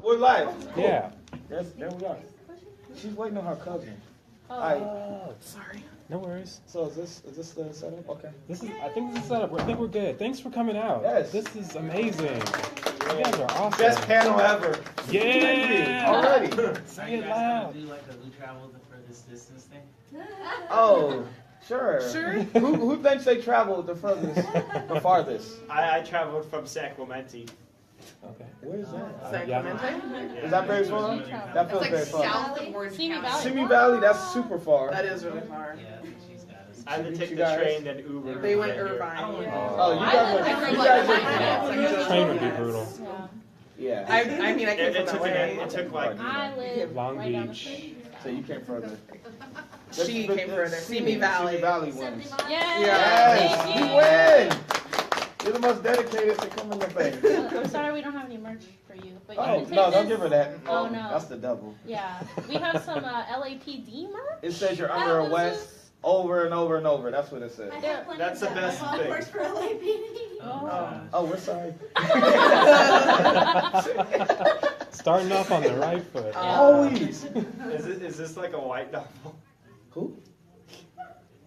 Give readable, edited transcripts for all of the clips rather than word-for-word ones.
We're live. Cool. Yeah. There we are. She's waiting on her cousin. Oh, sorry. No worries. So is this the setup? Okay. I think this is set up. I think we're good. Thanks for coming out. Yes. This is amazing. You guys are awesome. Best panel ever. Yeah. Already. Say it loud. Do like a we travel the furthest distance thing? Oh, sure. Who thinks they traveled the farthest? I traveled from Sacramento. Okay. Where is that? Sacramento? Is that very far? That feels very far. South of Orange County. Simi Valley, that's super far. That is really far. Yeah, she's got us. I had to take the train, then Uber. They went here. Irvine. Oh, you guys are. Train would be brutal. Yeah. I mean, I came from that way. It took like. I live Long right down the Beach. street. So you came further. She came further. Simi Valley. Simi Valley wins. Yes, Yes, you win. You're the most dedicated to come in the thing. I'm sorry we don't have any merch for you, but you Oh, can take no, don't this. give her that. Oh, no. That's the devil. Yeah, we have some LAPD merch. It says you're That under was arrest over and over and over. That's what it says. That's the best thing. Works for LAPD. Oh, we're sorry. Starting off on the right foot. Always. Is this like a white novel? Who?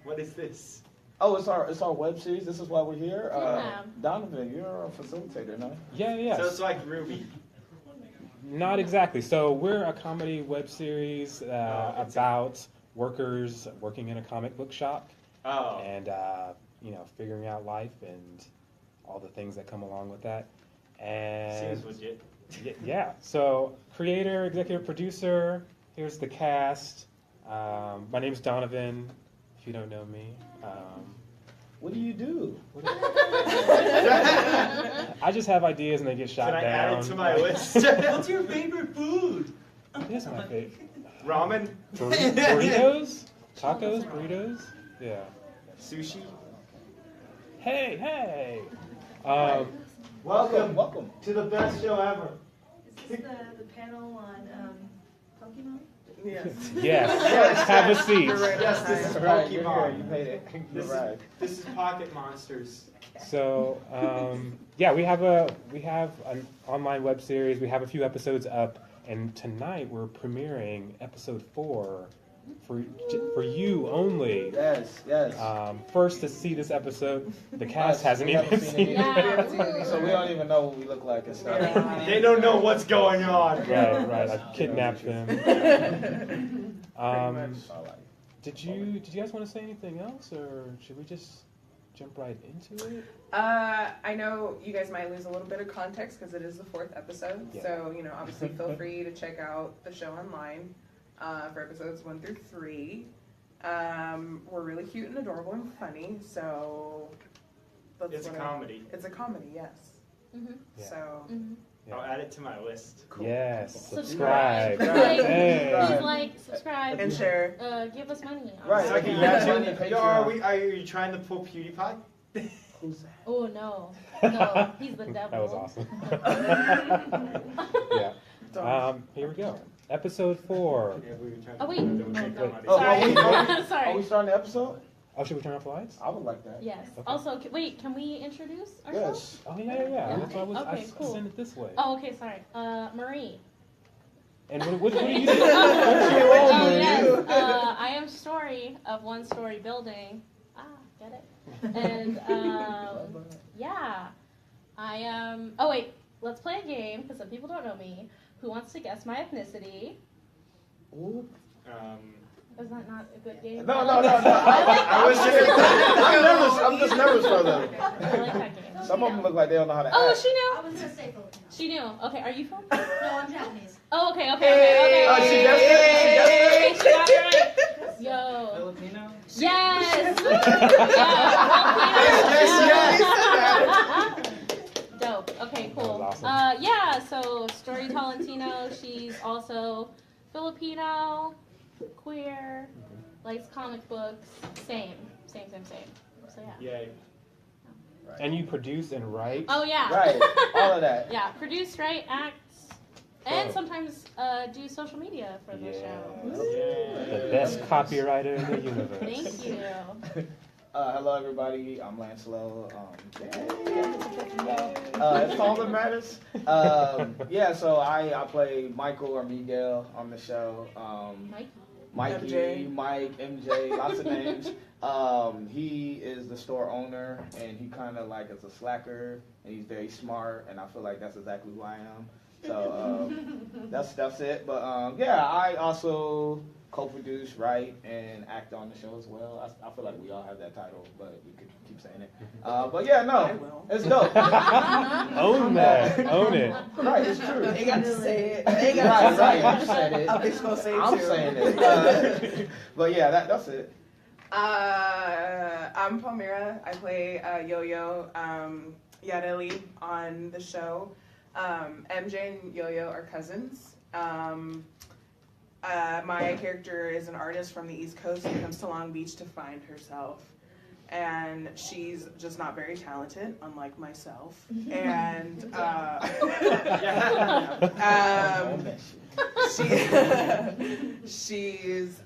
What is this? Oh, it's our web series. This is why we're here. Yeah. Donovan, you're a facilitator, no? Yeah. So it's like Ruby. Not exactly. So we're a comedy web series about workers working in a comic book shop Oh. and figuring out life and all the things that come along with that. And Seems legit. yeah. So creator, executive producer. Here's the cast. My name's Donovan. If you don't know me. What do you do? I just have ideas and they get shot Can I down. add it to my list? What's your favorite food? It is my favorite. Ramen? Burritos? Tacos? Burritos? Yeah. Sushi? Hey! Welcome. to the best show ever. Is this the panel on Pokemon? Yes. Yes. Have a seat. Yes, this is Right, you're here. Pokemon. You made it. You're right. This is Pocket Monsters. So, we have an online web series. We have a few episodes up, and tonight we're premiering episode 4 for you only. Yes. First to see this episode, the cast Us, hasn't we even haven't seen seen it. Yeah. So we don't even know what we look like and stuff. They don't know what's going on. Right. I kidnapped them. All right. Did you guys want to say anything else, or should we just jump right into it? I know you guys might lose a little bit of context because it is the 4th episode. Yeah. So, obviously feel free to check out the show online for episodes 1 through 3. We're really cute and adorable and funny, so... It's a comedy. It's a comedy, yes. Mm-hmm. Yeah. So... Mm-hmm. I'll add it to my list. Cool. Yes. Subscribe. Hey. Subscribe. And share. Give us money. Right. So I can Yeah. YouTube. Patreon. Yo, are you trying to pull PewDiePie? Who's that? Oh no, he's the devil. That was awesome. Yeah. Here we go. Episode 4. Oh wait. Are we Sorry. starting the episode? Oh, should we turn off the lights? I would like that. Yes. Okay. Also, wait. Can we introduce ourselves? Yes. Oh yeah. That's why I Okay, cool. sent it this way. Oh, okay. Sorry. Marie. And what do you do? Oh yes. I am Story of One Story Building. Get it? And yeah, I am. Oh wait. Let's play a game because some people don't know me. Who wants to guess my ethnicity? Ooh. Is that not a good game? No. I was just. I'm just nervous for them. I like that game. Some of them look like they don't know how to Oh, act. she knew. I was going to say Filipino. She knew. Okay, are you from? No, I'm Japanese. Oh, okay. Oh, she guessed it? She guessed Okay, she got it right. Yo. Filipino? Yes. Yes. Dope. Okay, cool. That was awesome. So Story Tolentino, she's also Filipino, queer, likes comic books, same. So yeah. Yay. And you produce and write. Oh yeah. Right. All of that. Yeah, produce, write, act, and Oh. sometimes do social media for the show. The best copywriter in the universe. Thank you. Hello, everybody. I'm Lance Lowe. It's all that matters. So I play Michael or Miguel on the show. Mikey, MJ. Mike, MJ, lots of names. He is the store owner, and he kind of like is a slacker, and he's very smart, and I feel like that's exactly who I am. So that's it. But I also co-produce, write, and act on the show as well. I feel like we all have that title, but we could keep saying it. It's dope. Own that. Own it. Right, it's true. They got to say it. They got to say Right, you said it. I'm supposed to say it I'm too. saying it. But yeah, that's it. I'm Palmira. I play Yo-Yo Yareli on the show. MJ and Yo-Yo are cousins. My character is an artist from the East Coast who comes to Long Beach to find herself. And she's just not very talented, unlike myself. And she's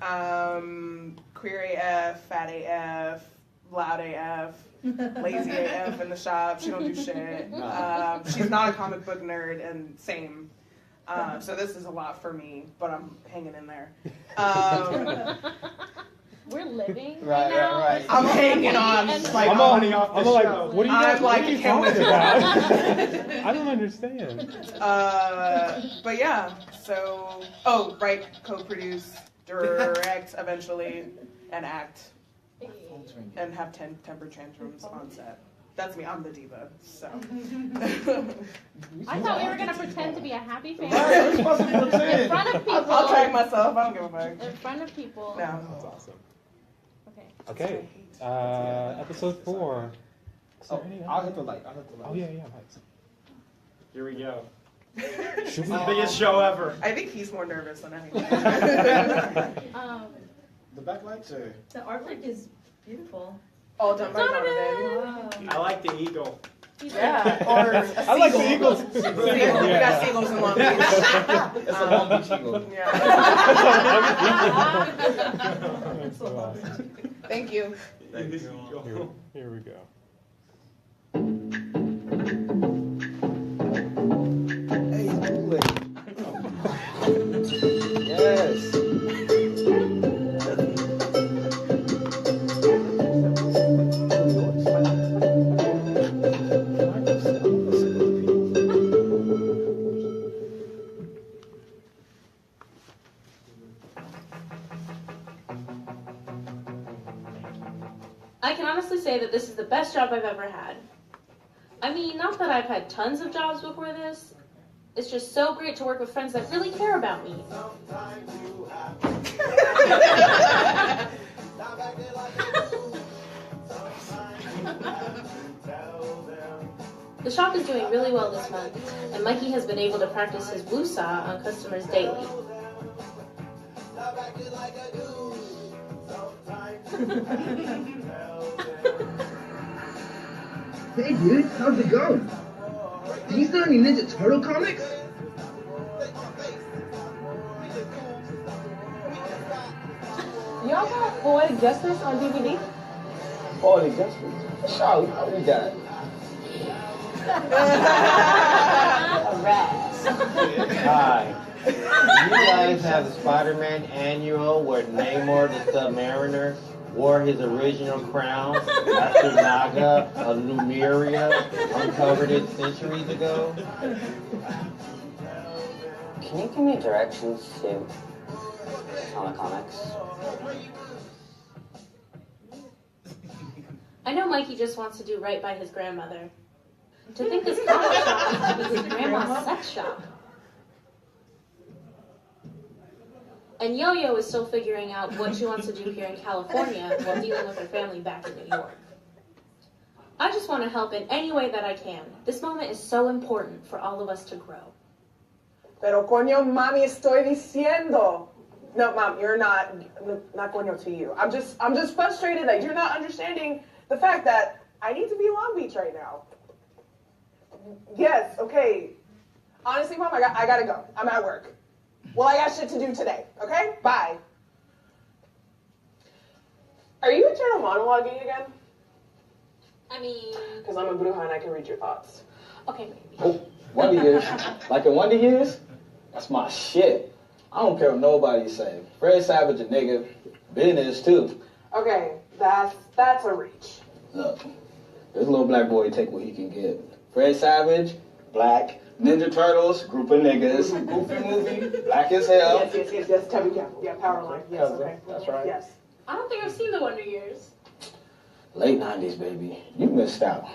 queer AF, fat AF, loud AF, lazy AF in the shop. She don't do shit. She's not a comic book nerd, and same. So this is a lot for me, but I'm hanging in there. We're living Right, now. right. I'm hanging on. And- Like money off the like, show. what are you I'm guys like, what are you can't talking wait. about? I don't understand. But yeah, so, co-produce, direct eventually, and act, and have temper tantrums on set. That's me, I'm the diva, so. I thought we were gonna pretend to be a happy Right, family we're supposed to in pretend. front of people. I'll tag myself, I don't give a fuck. In front of people. No. That's awesome. Okay. Okay. Episode 4. Is there Oh, any I'll other- hit the light. Oh yeah, lights. Here we go. Should It's we? the biggest show ever. I think he's more nervous than anything. The backlights or? The artwork is beautiful. All done by Donovan! Donovan. Wow. I like the eagle. Yeah, or a I like the seagull. Eagles. Seagull. We got seagulls in Long Beach. It's a Long Beach Eagle. Yeah. That's so awesome. Thank you. Here we go. Hey, cool it. Yes. I can honestly say that this is the best job I've ever had. I mean, not that I've had tons of jobs before this. It's just so great to work with friends that really care about me. The shop is doing really well this month, and Mikey has been able to practice his blue saw on customers daily. Hey dude, how's it going? Did you still any Ninja Turtle comics? Y'all got Poetic Justice on DVD? Poetic Justice. Sure, we read that. Hi. You guys have the Spider-Man annual where Namor the Submariner wore his original crown after Naga of Numeria uncovered it centuries ago? Can you give me directions to Comic Comics? I know Mikey just wants to do right by his grandmother. To think this comic shop used to be his grandma's sex shop. And Yo-Yo is still figuring out what she wants to do here in California while dealing with her family back in New York. I just want to help in any way that I can. This moment is so important for all of us to grow. Pero coño, mami, estoy diciendo. No, mom, you're not coño to you. I'm just frustrated that you're not understanding the fact that I need to be in Long Beach right now. Yes, okay. Honestly, mom, I gotta go. I'm at work. Well, I got shit to do today, okay? Bye. Are you internal monologuing again? I mean... Because I'm a Bruja and I can read your thoughts. Okay, maybe. Oh, Wonder Years. Like in Wonder Years, that's my shit. I don't care what nobody say. Fred Savage a nigga. Ben is too. Okay, that's a reach. Look, this little black boy take what he can get. Fred Savage, black. Ninja Turtles, group of niggas. Goofy movie, black as hell. Yes. Tubby Campbell. Yeah, Power Line. Yes, okay. That's right. Yes. I don't think I've seen The Wonder Years. Late 90s, baby. You missed out.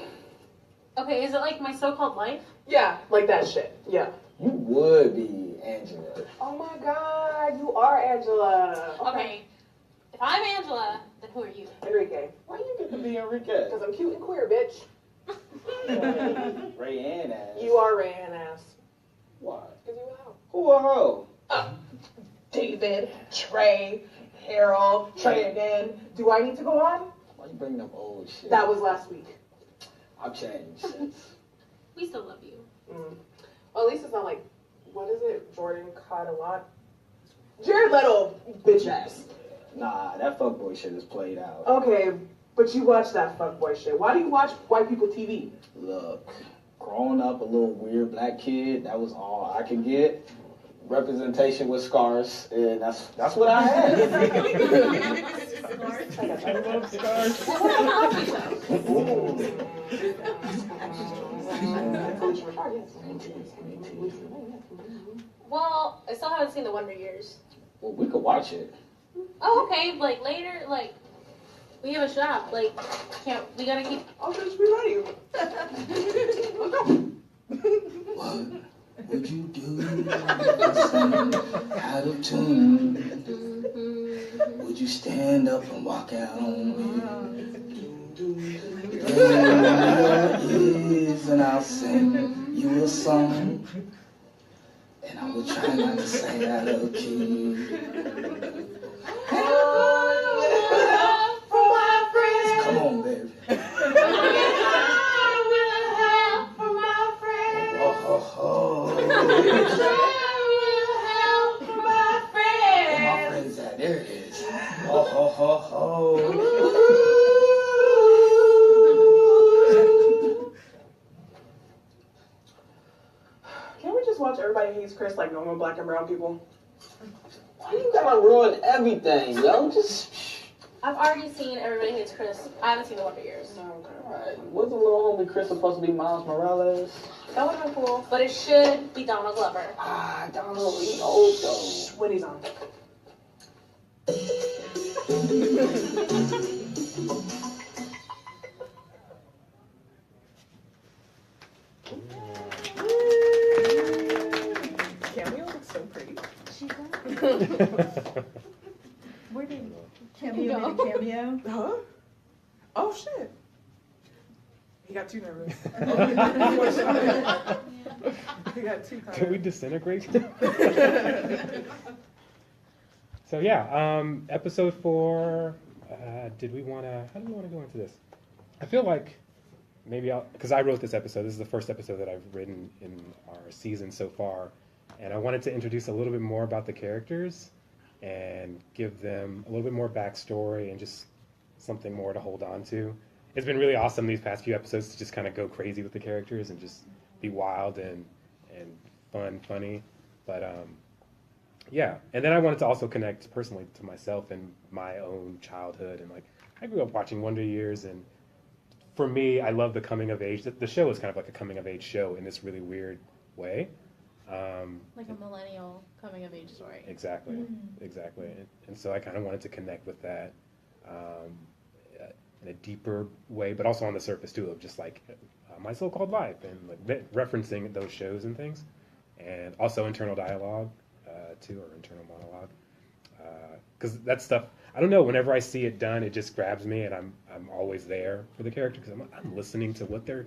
Okay, is it like My So-Called Life? Yeah, like that shit. Yeah. You would be Angela. Oh my God, you are Angela. Okay. If I'm Angela, then who are you? Enrique. Why you get to be Enrique? Because I'm cute and queer, bitch. Ray Ann ass. You are Ray Ann ass. Why? Because you a hoe. Who a hoe? David, Trey, Harold, Trey again. Do I need to go on? Why you bringing up old shit? That was last week. I've changed since. We still love you. Well, at least it's not like, what is it? Jordan caught a lot. Jared Leto, bitch ass. Nah, that fuckboy shit is played out. Okay, but you watch that fuckboy shit. Why do you watch white people TV? Look, growing up a little weird black kid, that was all I could get. Representation with scars, and that's what I had. I love scars. Well, I still haven't seen The Wonder Years. Well, we could watch it. Oh, okay. Like later, like we have a shop. Like, we gotta keep. I'll just be ready. What would you do if I sang out of tune? Would you stand up and walk out on me? There is, and I'll sing you a song, and I will try not to say out of key. Come on, baby. There it is. Ho, ho, ho, ho. Can't we just watch Everybody Hates Chris like normal black and brown people? Why you gotta ruin everything, yo? Just. I've already seen Everybody Hates Chris. I haven't seen The Wonder Years. Alright. Wasn't little homie Chris supposed to be Miles Morales? That would have been cool, but it should be Donald Glover. Ah, Donald, he's old though. When he's on. Cameo looks so pretty. Where did Cameo make a cameo? Huh? Oh shit. He got too nervous. He got too tired. Can we disintegrate? So yeah, episode 4. How do we want to go into this? I feel like maybe because I wrote this episode. This is the first episode that I've written in our season so far, and I wanted to introduce a little bit more about the characters and give them a little bit more backstory and just something more to hold on to. It's been really awesome these past few episodes to just kind of go crazy with the characters and just be wild and funny, but yeah. And then I wanted to also connect personally to myself and my own childhood, and like I grew up watching Wonder Years, and for me, I love the coming of age. The show is kind of like a coming of age show in this really weird way. Like a millennial coming of age story. Exactly. And so I kind of wanted to connect with that in a deeper way, but also on the surface too, of just like My So-Called Life and like referencing those shows and things, and also internal dialogue too, or internal monologue, because that stuff, I don't know, whenever I see it done, it just grabs me, and I'm always there for the character because I'm listening to what they're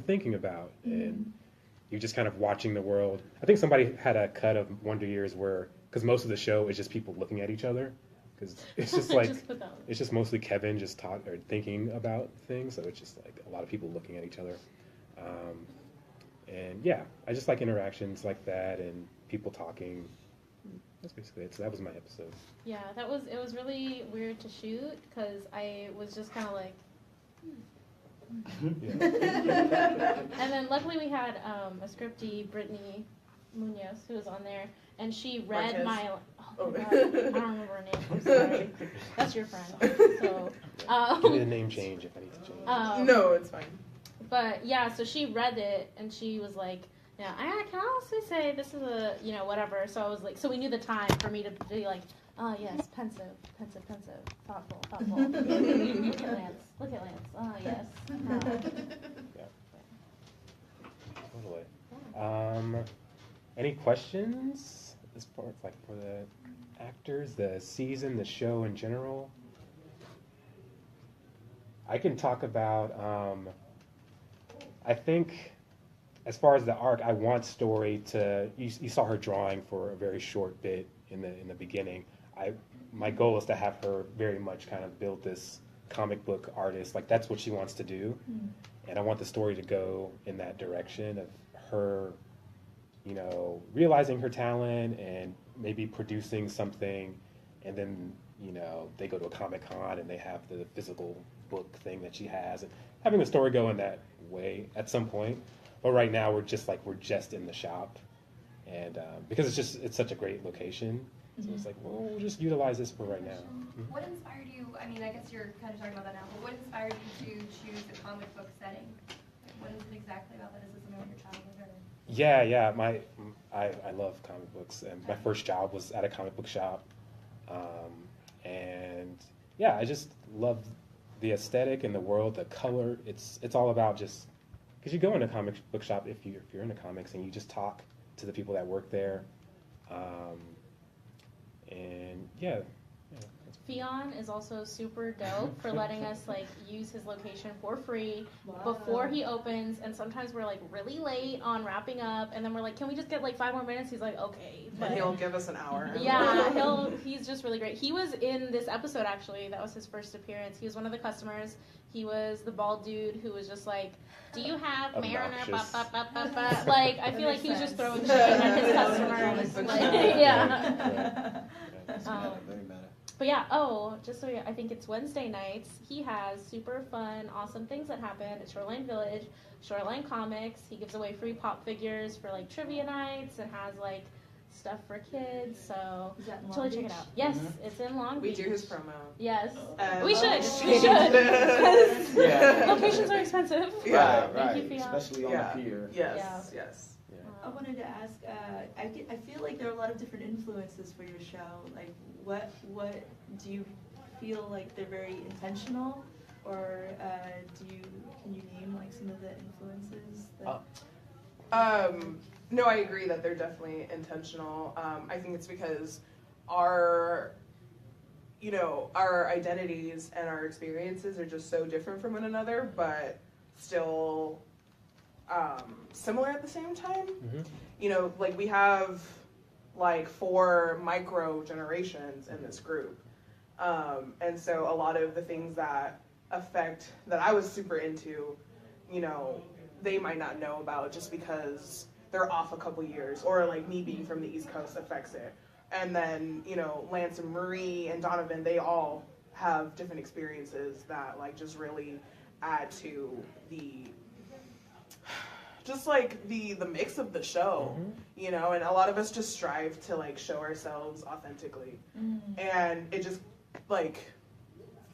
thinking about, and you're just kind of watching the world. I think somebody had a cut of Wonder Years where, because most of the show is just people looking at each other, because it's just like it's just mostly Kevin just thinking about things, so it's just like a lot of people looking at each other, and yeah, I just like interactions like that and people talking. That's basically it. So that was my episode. Yeah, it was really weird to shoot because I was just kind of like, And then luckily we had a scriptee, Brittany Muniz, who was on there, and she read Marquez. oh my God, I don't remember her name. I'm sorry. That's your friend. So, Give me the name change if I need to change. No, it's fine. But yeah, so she read it and she was like, yeah, I can honestly say this is a, whatever. So I was like, so we knew the time for me to be like, oh yes, pensive, thoughtful. Look at Lance. Oh yes. Totally. Any questions as far as like for the actors, the season, the show in general? I can talk about. I think, as far as the arc, I want Story to. You saw her drawing for a very short bit in the beginning. My goal is to have her very much kind of build this comic book artist. Like that's what she wants to do, and I want the story to go in that direction of her, realizing her talent and maybe producing something, and then they go to a Comic-Con and they have the physical book thing that she has, and having the story go in that way at some point. But right now we're just in the shop, and because it's such a great location, so it's like, well, we'll just utilize this for right now. What inspired you? I mean, I guess you're kind of talking about that now, but what inspired you to choose a comic book setting? Like, what is it exactly about that? Is it something with your childhood? Or? Yeah. I love comic books, and my first job was at a comic book shop, and yeah, I just love the aesthetic and the world, the color. It's all about just because you go in a comic book shop if you're into comics and you just talk to the people that work there, and yeah. Fion is also super dope for letting us use his location for free before he opens, and sometimes we're really late on wrapping up, and then we're like, can we just get 5 more minutes? He's like, okay. But he'll give us an hour. Yeah, he's just really great. He was in this episode actually. That was his first appearance. He was one of the customers. He was the bald dude who was just like, do you have Mariner? I feel like he was just throwing shit at his customers. Yeah. Very meta. But yeah, just so I think it's Wednesday nights. He has super fun, awesome things that happen at Shoreline Village, Shoreline Comics. He gives away free pop figures for trivia nights and has stuff for kids. So totally check it out. Yes, it's in Long Beach. We do his promo. Yes, we should. Because locations are expensive. Yeah, right. Thank you, Fion. Especially on the pier. Yes. I wanted to ask, I feel like there are a lot of different influences for your show. What do you feel like they're very intentional, or can you name some of the influences? No, I agree that they're definitely intentional. I think it's because our identities and our experiences are just so different from one another, but still similar at the same time. We have 4 micro generations in this group, and so a lot of the things that I was super into, they might not know about just because they're off a couple years, or me being from the East Coast affects it. And then Lance and Marie and Donovan, they all have different experiences that just really add to the mix of the show, and a lot of us just strive to show ourselves authentically, and it just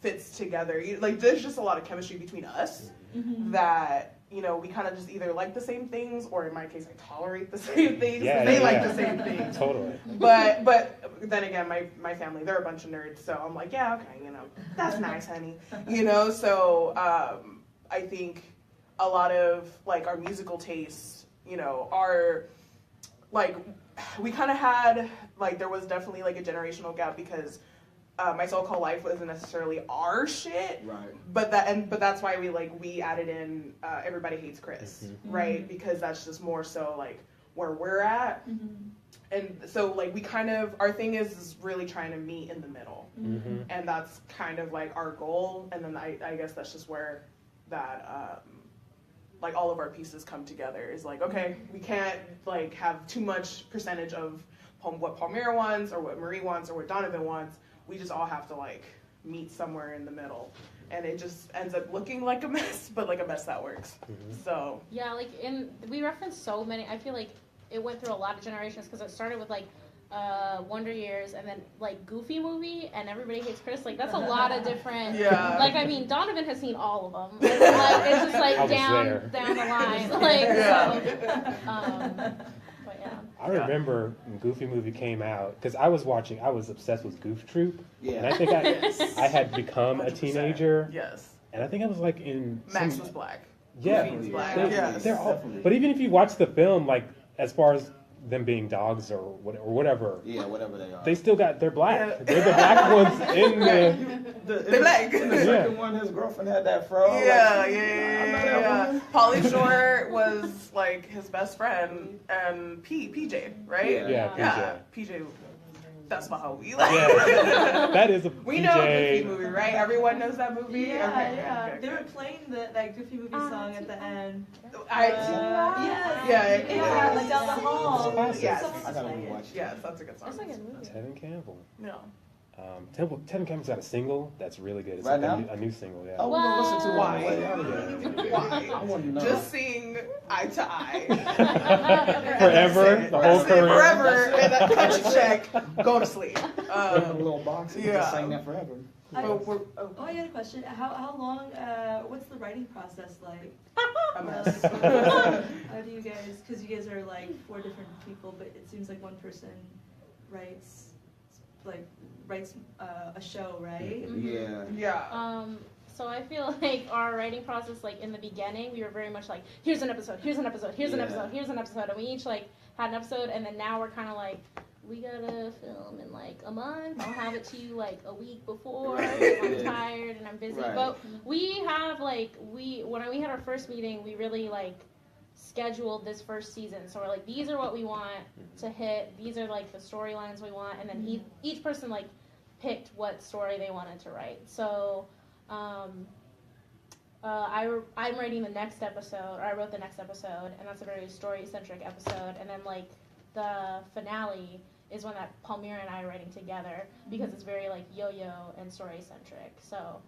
fits together. There's just a lot of chemistry between us that we kind of just either like the same things, or in my case, I tolerate the same things. They like the same things. Totally. But then again, my family, they're a bunch of nerds, so I'm like, yeah, okay, that's nice, honey. So I think a lot of our musical tastes, are we kind of had there was definitely a generational gap, because My So-Called Life wasn't necessarily our shit, right? But that's why we added in Everybody Hates Chris, right? Because that's just more so where we're at, and so we kind of, our thing is really trying to meet in the middle, and that's kind of our goal. And then I guess that's just where that all of our pieces come together. Is okay, we can't have too much percentage of what Palmira wants, or what Marie wants, or what Donovan wants. We just all have to meet somewhere in the middle. and it just ends up looking like a mess, but like a mess that works. So Yeah, like we referenced so many. I feel like it went through a lot of generations because it started with like Wonder Years and then like Goofy movie and Everybody Hates Chris. Like that's a lot of different. Yeah. Like I mean, Donovan has seen all of them. And then, like it's just like down the line. Like so. But yeah. I remember when Goofy movie came out because I was obsessed with Goof Troop. Yeah. And I think I had become 100%. A teenager. Yes. And I think I was like in Max was black. Yeah. Goofy was black. They're all, but even if you watch the film, like as far as them being dogs or whatever. Yeah, whatever they are. They're black. Yeah. They're the black ones in they're black. In the second one, his girlfriend had that fro. Yeah. Pauly Shore was like his best friend, and PJ, right? Yeah, PJ. That's my homie. Yeah, that is a We know a Goofy movie, right? Everyone knows that movie? Yeah, okay, yeah. okay. They were playing that Goofy movie song at the end. Yeah, like down the hall. Yes. I gotta rewatch. Yes, that's a good song. That's a good movie. Tevin Campbell. No. Tevin Campbell's got a single that's really good. It's right like now? a new single, yeah. Oh, we're gonna listen to Why? Why? I want to know. Just sing Eye to Eye. Forever, the whole career. Forever, and that punch check, go to sleep. Put in a little box and just sing that forever. I got a question. How long? What's the writing process like? A mess. How do you guys? Because you guys are like 4 different people, but it seems like one person writes a show, right? Yeah. So I feel like our writing process, like in the beginning, we were very much like, here's an episode, here's an episode, here's an episode, here's an episode, and we each like had an episode, and then now we're kind of like, we gotta film in like a month. I'll have it to you like a week before. I'm tired and I'm busy. Right. But we have like when we had our first meeting, we really like scheduled this first season. So we're like, these are what we want to hit. These are like the storylines we want, and then each person like picked what story they wanted to write. So I'm writing the next episode, or I wrote the next episode, and that's a very story-centric episode. And then like the finale is one that Palmira and I are writing together because it's very like yo-yo and story-centric. So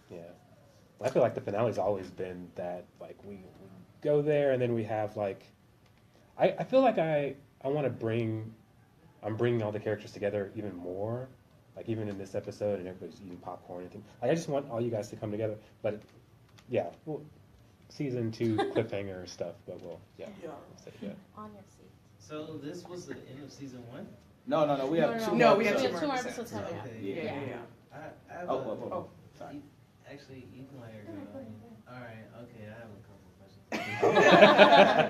yeah. I feel like the finale's always been that like we go there and then we have like I feel like I'm bringing all the characters together even more, like even in this episode, and everybody's eating popcorn and things. Like I just want all you guys to come together, but well, season 2 cliffhanger stuff, but we'll say On your seat. So this was the end of season 1? No, we have two. No, we have 2 more episodes. Yeah. I have sorry. Actually, you can let her go. All right, okay, I have a couple questions.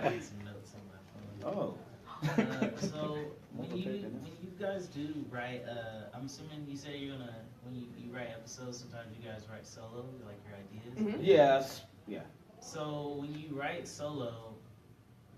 I made some notes on my phone. So when you guys do write, I'm assuming you say you're gonna when you write episodes, sometimes you guys write solo, like your ideas. Yes. Yeah. So when you write solo,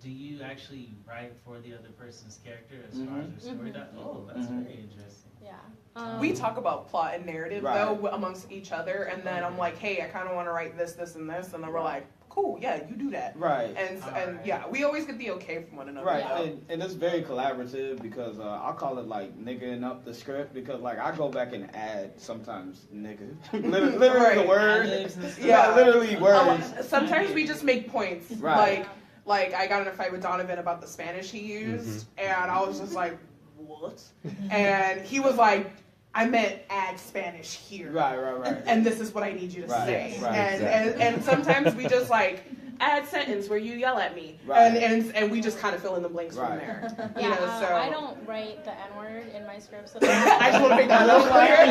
do you actually write for the other person's character as far as their story? Oh, that's very interesting. Yeah. We talk about plot and narrative though amongst each other, and then I'm like, hey, I kind of want to write this, and this, and then we're like, cool, yeah, you do that. Right. And yeah, we always get the okay from one another. Right. And it's very collaborative because I'll call it like niggaing up the script because like I go back and add sometimes nigga. literally the word. Yeah, literally words. Sometimes we just make points. Right. Like I got in a fight with Donovan about the Spanish he used, and I was just like, what? And he was like, I meant add Spanish here. Right. And this is what I need you to say. And sometimes we just like add sentence where you yell at me. And we just kind of fill in the blanks from there. Yeah, You know, so I don't write the N-word in my scripts. I just want to make that real clear.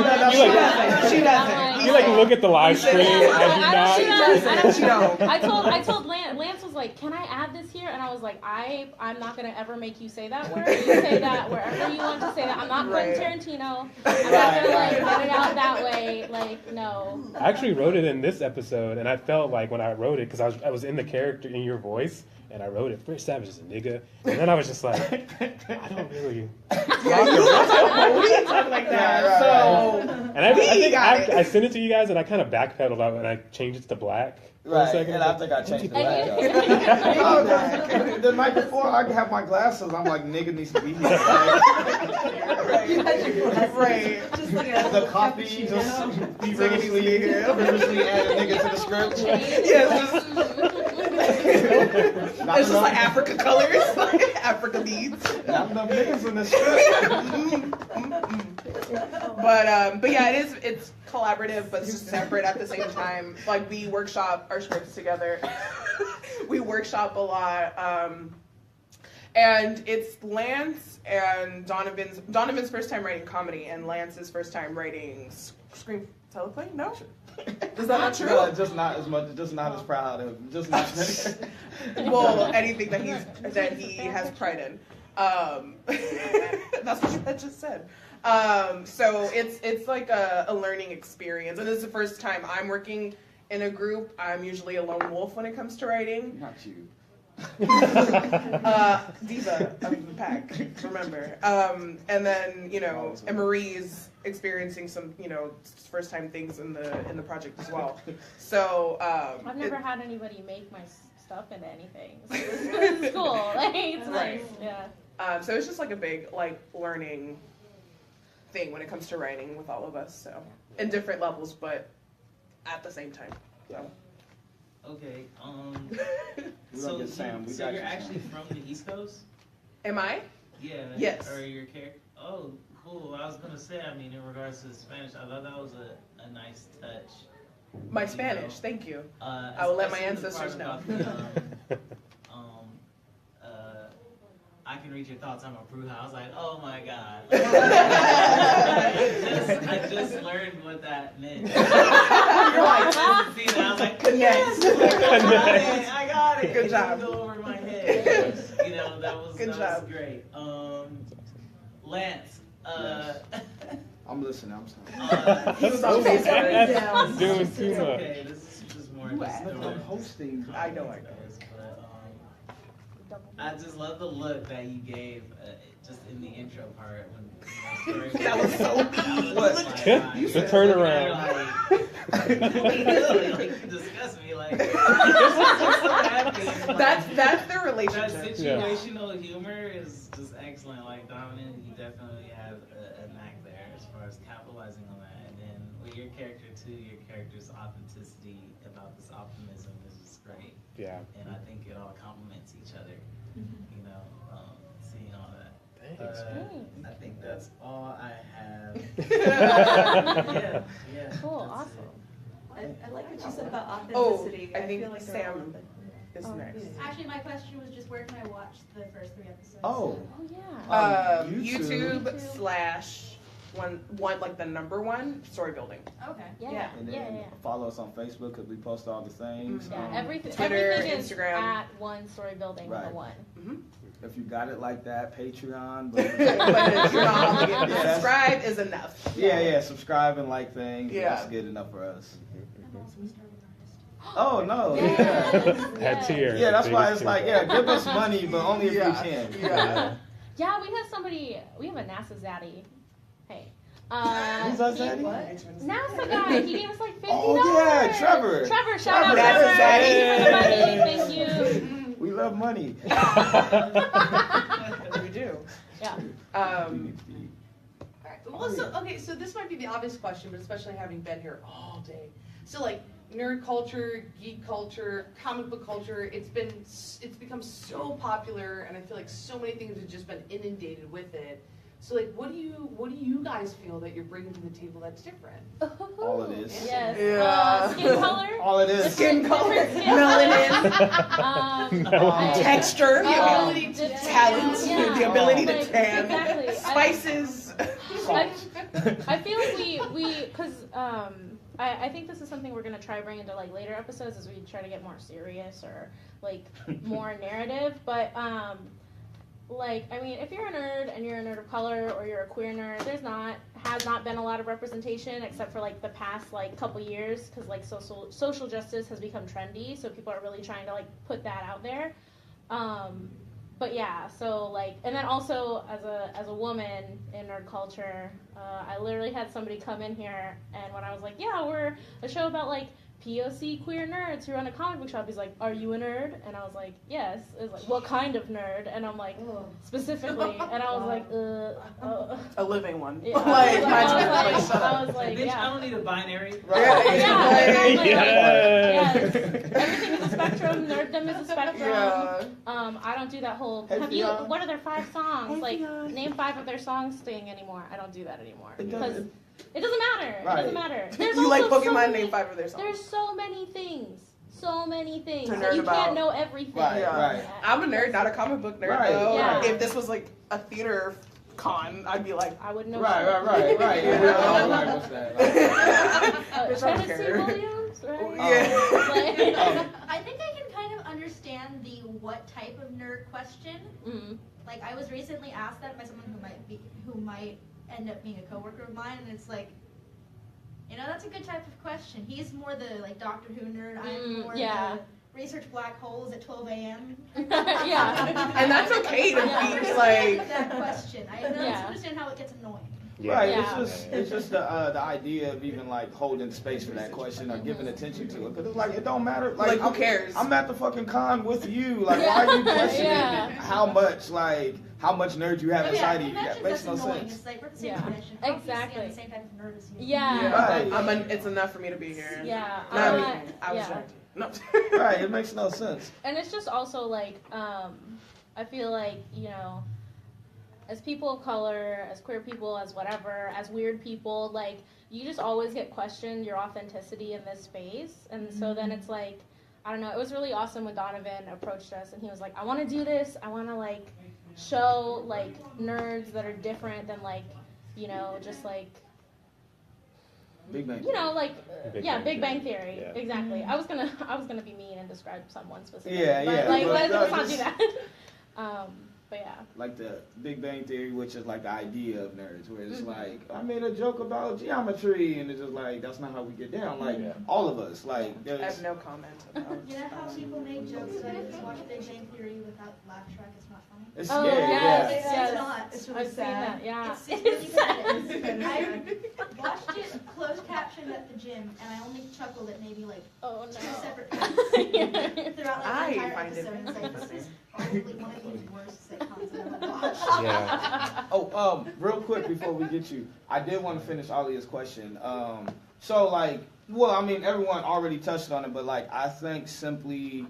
She doesn't. You like look at the live stream and She doesn't. I told Lance was like, can I add this here? And I was like, I'm not going to ever make you say that word. You say that wherever you want to say that. I'm not Quentin Tarantino. I'm not going to like get it out that way. Like, no. I actually wrote it in this episode, and I felt like when I wrote it, because I was in the character in your voice, and I wrote it. Fresh Savage is a nigga, and then I was just like, I don't really. like that. So, and I think I sent it to you guys, and I kind of backpedaled out, and I changed it to black. Right, and I think I changed the black. The night before, I have my glasses. I'm like, nigga needs to be here. right. Just like The coffee, just feverishly add a nigga to the script. Yes, it's just like Africa colors, like Africa beads. Not enough niggas in the script. But yeah, it's collaborative, but it's just separate at the same time. Like we workshop our scripts together. We workshop a lot. And it's Lance and Donovan's first time writing comedy, and Lance's first time writing screen teleplay. No, is that not true? No, just not as much. Just not as proud of. Just not. Well, anything that he has pride in. That's what I just said. So it's like a learning experience, and this is the first time I'm working in a group. I'm usually a lone wolf when it comes to writing. Not you. Diva of the pack, remember. And then, and Marie's experiencing some, first time things in the project as well. So I've never had anybody make my stuff into anything. So it's cool. Like, it's nice. Yeah. So it's just like a big learning thing when it comes to writing with all of us. So in different levels, but at the same time. Yeah. Okay. So you're actually from the East Coast? Am I? Yeah. Yes. Or your character? Oh, cool. I was gonna say, in regards to Spanish, I thought that was a nice touch. My Spanish, thank you. I will let my ancestors know. I can read your thoughts. I'm a Bruja. I was like, oh my god. I just learned what that meant. You're like, I was like, connect. I got it. Good job. It over my head. That was great. Lance. I'm listening. I'm sorry. He was on Facebook. Doing too much. Okay, this is just more. I'm hosting. I know. I just love the look that you gave just in the intro part when that was so what? The turnaround. Disgust me that's their relationship. That situational humor is just excellent. Like Donovan, he definitely has a knack there as far as capitalizing on that. And then with your character too, your character's authenticity about this optimism is just great. Yeah. And I think it all complements each other. Seeing all that. Thanks. I think that's all I have. yeah. Cool, awesome. I like what you said about authenticity. I think feel like Sam is next. Actually, my question was just where can I watch the first 3 episodes? Oh. Yeah. YouTube / one like the #1 story building. Okay. Yeah. And then follow us on Facebook because we post all the things. Yeah, everything Twitter, is Instagram. at One Story Building with a 1. Mm-hmm. If you got it like that, Patreon. But you're not obligated. Subscribe is enough. Yeah. Subscribe and like things. Yeah. That's good enough for us. I'm also a starving artist. Oh no! That tier. Yeah, that's why it's like, give us money, but only if you can. Yeah, we have a NASA zaddy. Hey. Who's that zaddy? NASA guy. He gave us like $50. Oh yeah, Trevor. Trevor, shout out That's Trevor. zaddy. Thank you. We love money. We do. Yeah. Alright, well, so this might be the obvious question, but especially having been here all day. So like nerd culture, geek culture, comic book culture, it's become so popular, and I feel like so many things have just been inundated with it. So like, what do you guys feel that you're bringing to the table that's different? All it is. Yes. Yeah. Skin color. All it is. Skin color, melanin, texture, the ability to talent, the ability to tan, Exactly. spices. I feel like we because I think this is something we're gonna try to bring into like later episodes as we try to get more serious or like more narrative. But if you're a nerd and you're a nerd of color or you're a queer nerd, has not been a lot of representation except for like the past like couple years because like social justice has become trendy, so people are really trying to like put that out there. But yeah, so like, and then also as a woman in nerd culture, I literally had somebody come in here, and when I was like, yeah, we're a show about like POC queer nerds who run a comic book shop, he's like, are you a nerd? And I was like, yes. It was like, what kind of nerd? And I'm like, specifically. And I was like, a living one. Yeah, I was like, Bitch, yeah. I don't need a binary. Right. Yeah. Everything is a spectrum. Nerddom is a spectrum. Yeah. I don't do that whole. Hey, Fiona. What are their 5 songs? Hey, like, Fiona. name 5 of their songs thing anymore. I don't do that anymore It because doesn't- it doesn't matter. Right. It doesn't matter. There's You like also Pokemon, so many, name 5 of their songs. There's so many things. So many things. To that nerd you about. can't know everything. Right, right. I'm a nerd, not a comic book nerd, Right, though. yeah. If this was like a theater con, I'd be like, I would know. Right. You Yeah, know? like, what's that? Like, Bitch, I don't Tennessee care. Williams, right? Yeah. I think I can kind of understand the what type of nerd question. Mm. Like I was recently asked that by someone who might end up being a coworker of mine, and it's like, you know, that's a good type of question. He's more the like Doctor Who nerd. I'm more yeah. the research black holes at 12 a.m. Yeah. And that's okay to I be like. that question. I don't Yeah. understand how it gets annoying. Yeah. Right, Yeah. it's just the idea of even like holding space for that question or giving attention to it, because it's like it don't matter. Like, who cares? I'm at the fucking con with you. Like, why are you questioning Yeah. how much nerd you have inside of you? That makes no annoying. sense. It's like we're at the same Yeah. convention. How can you Exactly. stand the same type of nerd as you? Yeah. Right. It's enough for me to be here. Yeah. Not I'm me. not- I was yeah. joking. No. Right, it makes no sense. And it's just also like, I feel like, you know, as people of color, as queer people, as whatever, as weird people, like, you just always get questioned your authenticity in this space. And so then it's like, I don't know, it was really awesome when Donovan approached us and he was like, I want to do this. I want to, like, show, like, nerds that are different than, like, you know, just, like, Big Bang. you know, like, Big Big Bang Bang Theory, Yeah. exactly. I was gonna be mean and describe someone specific. Yeah, but, yeah, like, but let's not just- do that. But yeah. Like the Big Bang Theory, which is like the idea of nerds, where it's like, I made a joke about geometry, and it's just like, that's not how we get down. Like, all of us, like, I have there's, no comment about You know how people make jokes that if you watch Big Bang Theory without the laugh track, it's not funny? it's, Oh, yeah, yes, yeah. It's not. It's really I've seen sad. that, yeah. It's really sad. I watched it closed captioned at the gym, and I only chuckled at maybe like Oh 2 no. separate times throughout I like, the entire find it episode. It's like, this is probably one of the worst sitcoms I've ever watched. Yeah. Oh, real quick before we get you, I did want to finish Alia's question. So like, well, I mean, everyone already touched on it, but like, I think simply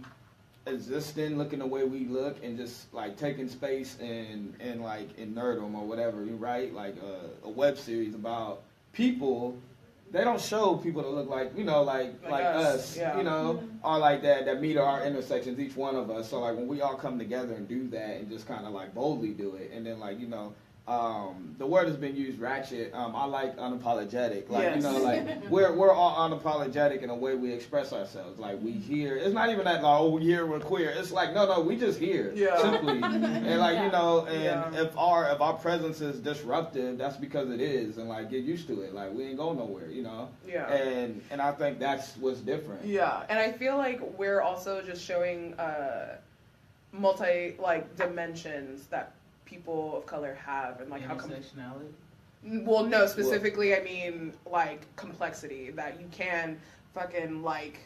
existing, looking the way we look, and just like taking space in like in Nerdom or whatever, right? Like a web series about people. They don't show people that look like, you know, like us, yeah. you know, or like that meet our intersections, each one of us. So like when we all come together and do that and just kind of like boldly do it, and then like, you know, the word has been used, ratchet. I like unapologetic. Like, Yes. you know, like we're all unapologetic in the way we express ourselves. Like we here. It's not even that like, oh, we here, we're queer. It's like no, we just here. Yeah. Simply. And like, you know, and Yeah. if our presence is disruptive, that's because it is, and like get used to it. Like we ain't go nowhere, you know. Yeah. And I think that's what's different. Yeah, and I feel like we're also just showing multi dimensions that people of color have, and like how Intersectionality? well, no, specifically, I mean like complexity that you can fucking like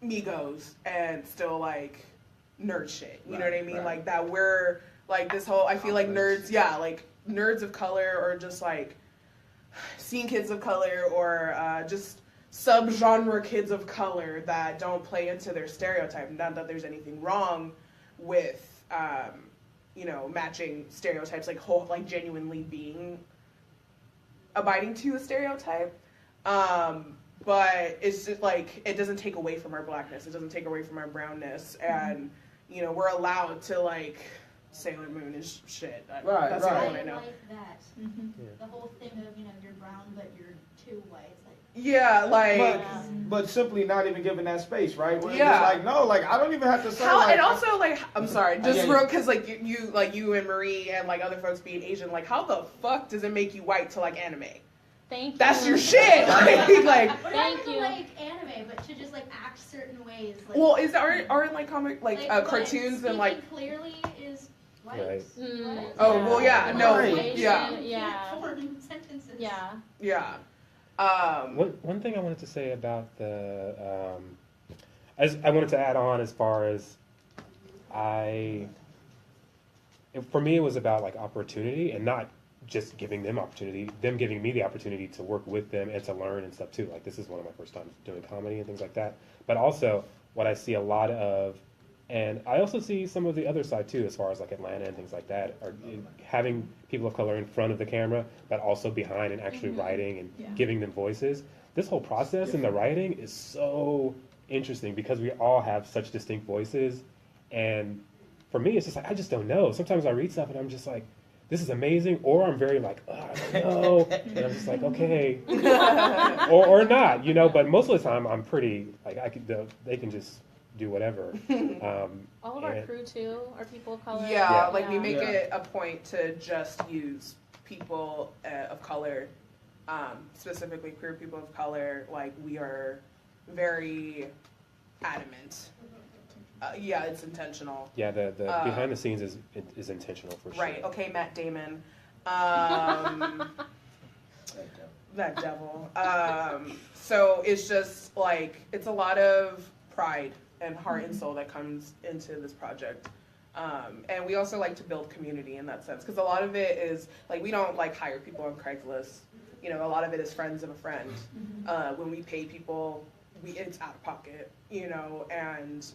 Migos and still like nerd shit. You know what I mean? Right. Like that we're like this whole. I feel like nerds, yeah, like nerds of color or just like scene kids of color or just subgenre kids of color that don't play into their stereotype. Not that there's anything wrong with you know, matching stereotypes, like whole, like genuinely being abiding to a stereotype. But it's just like it doesn't take away from our blackness. It doesn't take away from our brownness, and you know, we're allowed to like Sailor Moon is shit. Right, That's right. the I only one I know. like that. The whole thing of, you know, you're brown but you're too white. It's like, Yeah, like. But simply not even giving that space, right? Where Yeah. it's like, no, like I don't even have to say How, like, and also, like, I'm sorry, just Yeah. real, because, like, you and Marie and, like, other folks being Asian, like, how the fuck does it make you white to, like, anime? Thank you. That's your shit. Like, What Thank happened to you. like anime, but to just like act certain ways? Like, well, aren't like comic like what, cartoons and like. speaking clearly is white. Right. What? Oh well, yeah, no, Right. yeah, Yeah. Form sentences. Yeah. yeah. One thing I wanted to say about the, I wanted to add on as far as for me it was about like opportunity and not just giving them opportunity, them giving me the opportunity to work with them and to learn and stuff too. Like this is one of my first times doing comedy and things like that. But also what I see a lot of, and I also see some of the other side too, as far as like Atlanta and things like that, are having people of color in front of the camera, but also behind and actually writing and giving them voices. This whole process in the writing is so interesting because we all have such distinct voices. And for me, it's just like, I just don't know. Sometimes I read stuff and I'm just like, this is amazing, or I'm very like, oh, I don't know, and I'm just like, okay, or not, you know. But most of the time, I'm pretty like they can just do whatever. All of our crew too are people of color. Yeah, like we make it a point to just use people of color, specifically queer people of color. Like we are very adamant. Yeah, it's intentional. Yeah, the behind the scenes is intentional for sure. Right. Okay, Matt Damon. That devil. So it's just like it's a lot of pride and heart and soul that comes into this project. And we also like to build community in that sense because a lot of it is like we don't like hire people on Craigslist. You know, a lot of it is friends of a friend. When we pay people, it's out of pocket, you know, and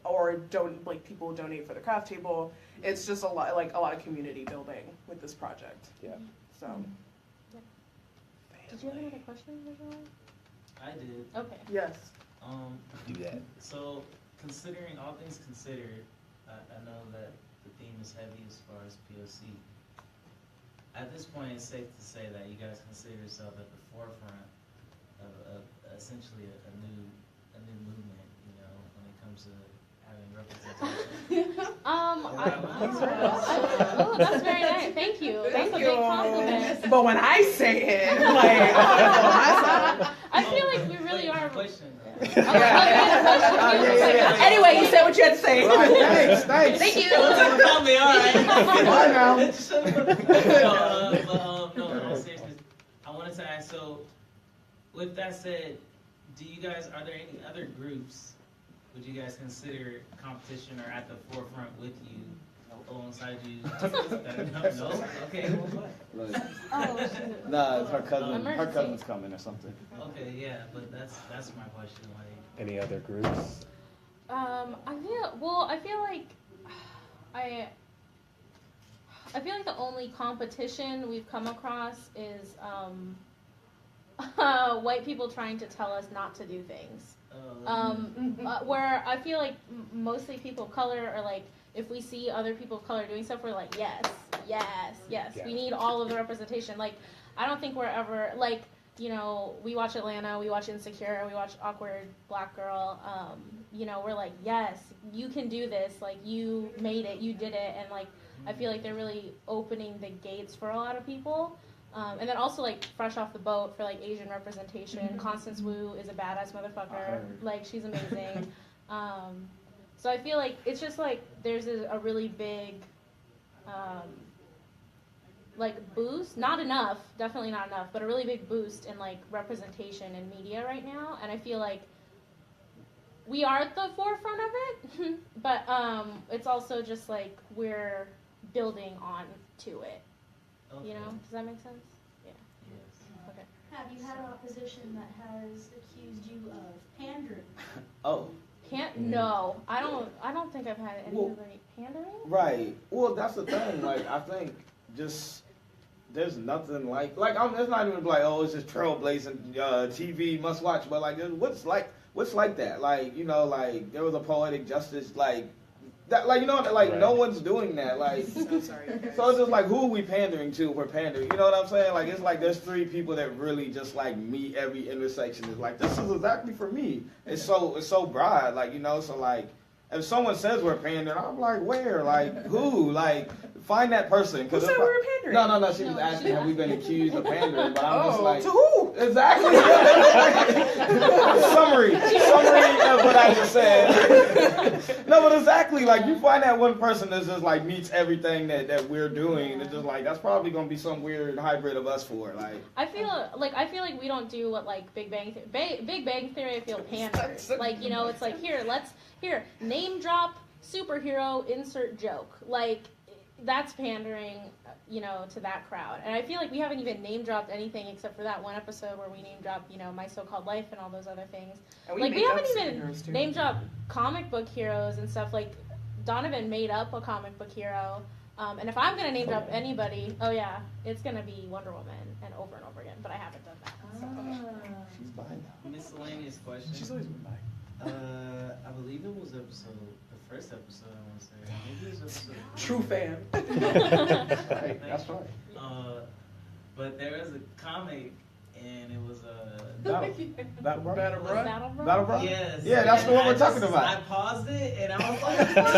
or don't like people donate for the craft table. It's just a lot of community building with this project. Yeah. So. Did you have another question, Visual? I did. Okay. Yes. Do that. So, considering all things considered, I know that the theme is heavy as far as POC. At this point, it's safe to say that you guys consider yourself at the forefront of essentially a new movement. You know, when it comes to having representation. Oh, that's very nice. Thank you. That's a big compliment. But when I say it, I feel like we really are. Question. Anyway, you said what you had to say. Thanks. Thank you. Probably all right. Bye now. No, seriously. I wanted to ask, so with that said, are there any other groups would you guys consider competition or at the forefront with you, alongside you? No? Okay, well, what? Nah, it's her cousin. Her cousin's coming or something. Okay, yeah, but that's my question. Like, any other groups? I feel like the only competition we've come across is white people trying to tell us not to do things. Where I feel like mostly people of color are like, if we see other people of color doing stuff, we're like, yes. We need all of the representation. Like, I don't think we're ever, like, you know, we watch Atlanta, we watch Insecure, we watch Awkward Black Girl, you know, we're like, yes, you can do this, like, you made it, you did it, and, like, I feel like they're really opening the gates for a lot of people. And then also, like, fresh off the boat for, like, Asian representation. Constance Wu is a badass motherfucker. Like, she's amazing. So I feel like it's just, like, there's a really big, like, boost. Not enough, definitely not enough, but a really big boost in, like, representation in media right now. And I feel like we are at the forefront of it. But it's also just, like, we're building on to it. Okay. You know, does that make sense? Yeah. Yes. Okay. Have you had opposition that has accused you of pandering? Oh. No, I don't think I've had anybody pandering. Right. Well, that's the thing. Like, I think just there's nothing like it's not even like, oh, it's just trailblazing TV must watch, but like what's like that? Like, you know, like there was a poetic justice like. That, like, you know, like, right. No one's doing that, like, so sorry. So it's just like, who are we pandering to? We're pandering, you know what I'm saying? Like, it's like there's three people that really just, like, meet every intersection. It's like, this is exactly for me. It's so broad, like, you know, so, like, if someone says we're pandering, I'm like, where? Like, who? Like, find that person. Who said we were pandering? No. She was asking, have we been accused of pandering? But I'm just like, to who? Exactly. Summary of what I just said. No, but exactly, like you find that one person that just like meets everything that we're doing. It's just like that's probably gonna be some weird hybrid of us four. Like I feel like we don't do what like Big Bang Theory. I feel panders. Like it's like here name drop superhero insert joke. Like that's pandering. To that crowd. And I feel like we haven't even name dropped anything except for that one episode where we name dropped, My So-Called Life and all those other things. And we haven't even name dropped comic book heroes and stuff. Like, Donovan made up a comic book hero. And if I'm going to name drop anybody, it's going to be Wonder Woman and over again. But I haven't done that. So. She's behind now. Miscellaneous question. She's always been behind. I believe it was the first episode, I want to say. Maybe it was episode True fan. Right, that's right. But there was a comic, and it was Battle Bro? Battle Bro? Yes. Yeah, that's the one we're talking about. I paused it, and I was like, what the fuck?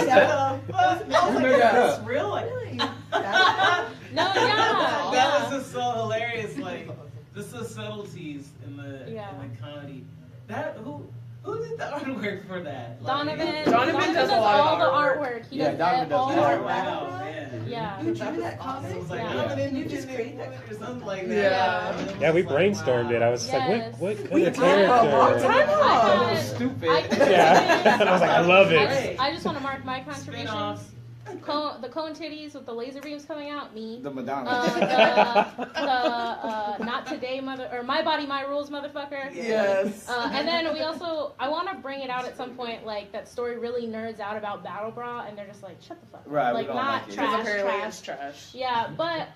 I was like, is this real? Like, that was just so hilarious. Like, just the subtleties in the comedy. Who did the artwork for that? Donovan. Donovan does all the artwork. He does Donovan does all the artwork. artwork. Wow, man. Yeah. You drew that comic? I was like, You just created that or something like that. Yeah, we brainstormed it. I was just like, what kind of character? Stupid. Yeah. And I was like, I love it. I just want to mark my contributions. The cone titties with the laser beams coming out, me. The Madonna. The not today My Body My Rules motherfucker. Yes. And then I want to bring it out at some point, like that story really nerds out about Battle Bra, and they're just like, shut the fuck up. Right, like we don't not like it. trash. Trash. Yeah, but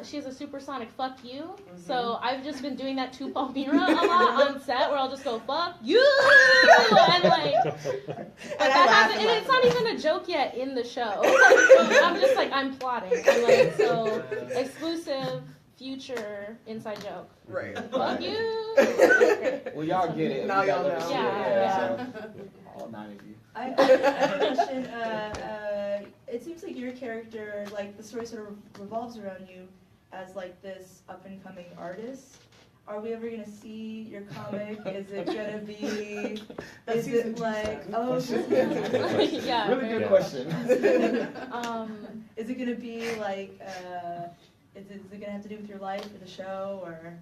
she has a supersonic fuck you, so I've just been doing that to Palmira a lot on set, where I'll just go fuck you, and like, and it's not even a joke yet in the show. I'm just like, I'm plotting. I'm like, so exclusive future inside joke. Right. Fuck you. Well, y'all get it. Now y'all know. Yeah. All 9 of you. I have a question. It seems like your character, like the story sort of revolves around you as like this up and coming artist. Are we ever gonna see your comic? Is it gonna be? Is it like? Oh, yeah. Really good question. Is it gonna be like? Is it gonna have to do with your life or the show or?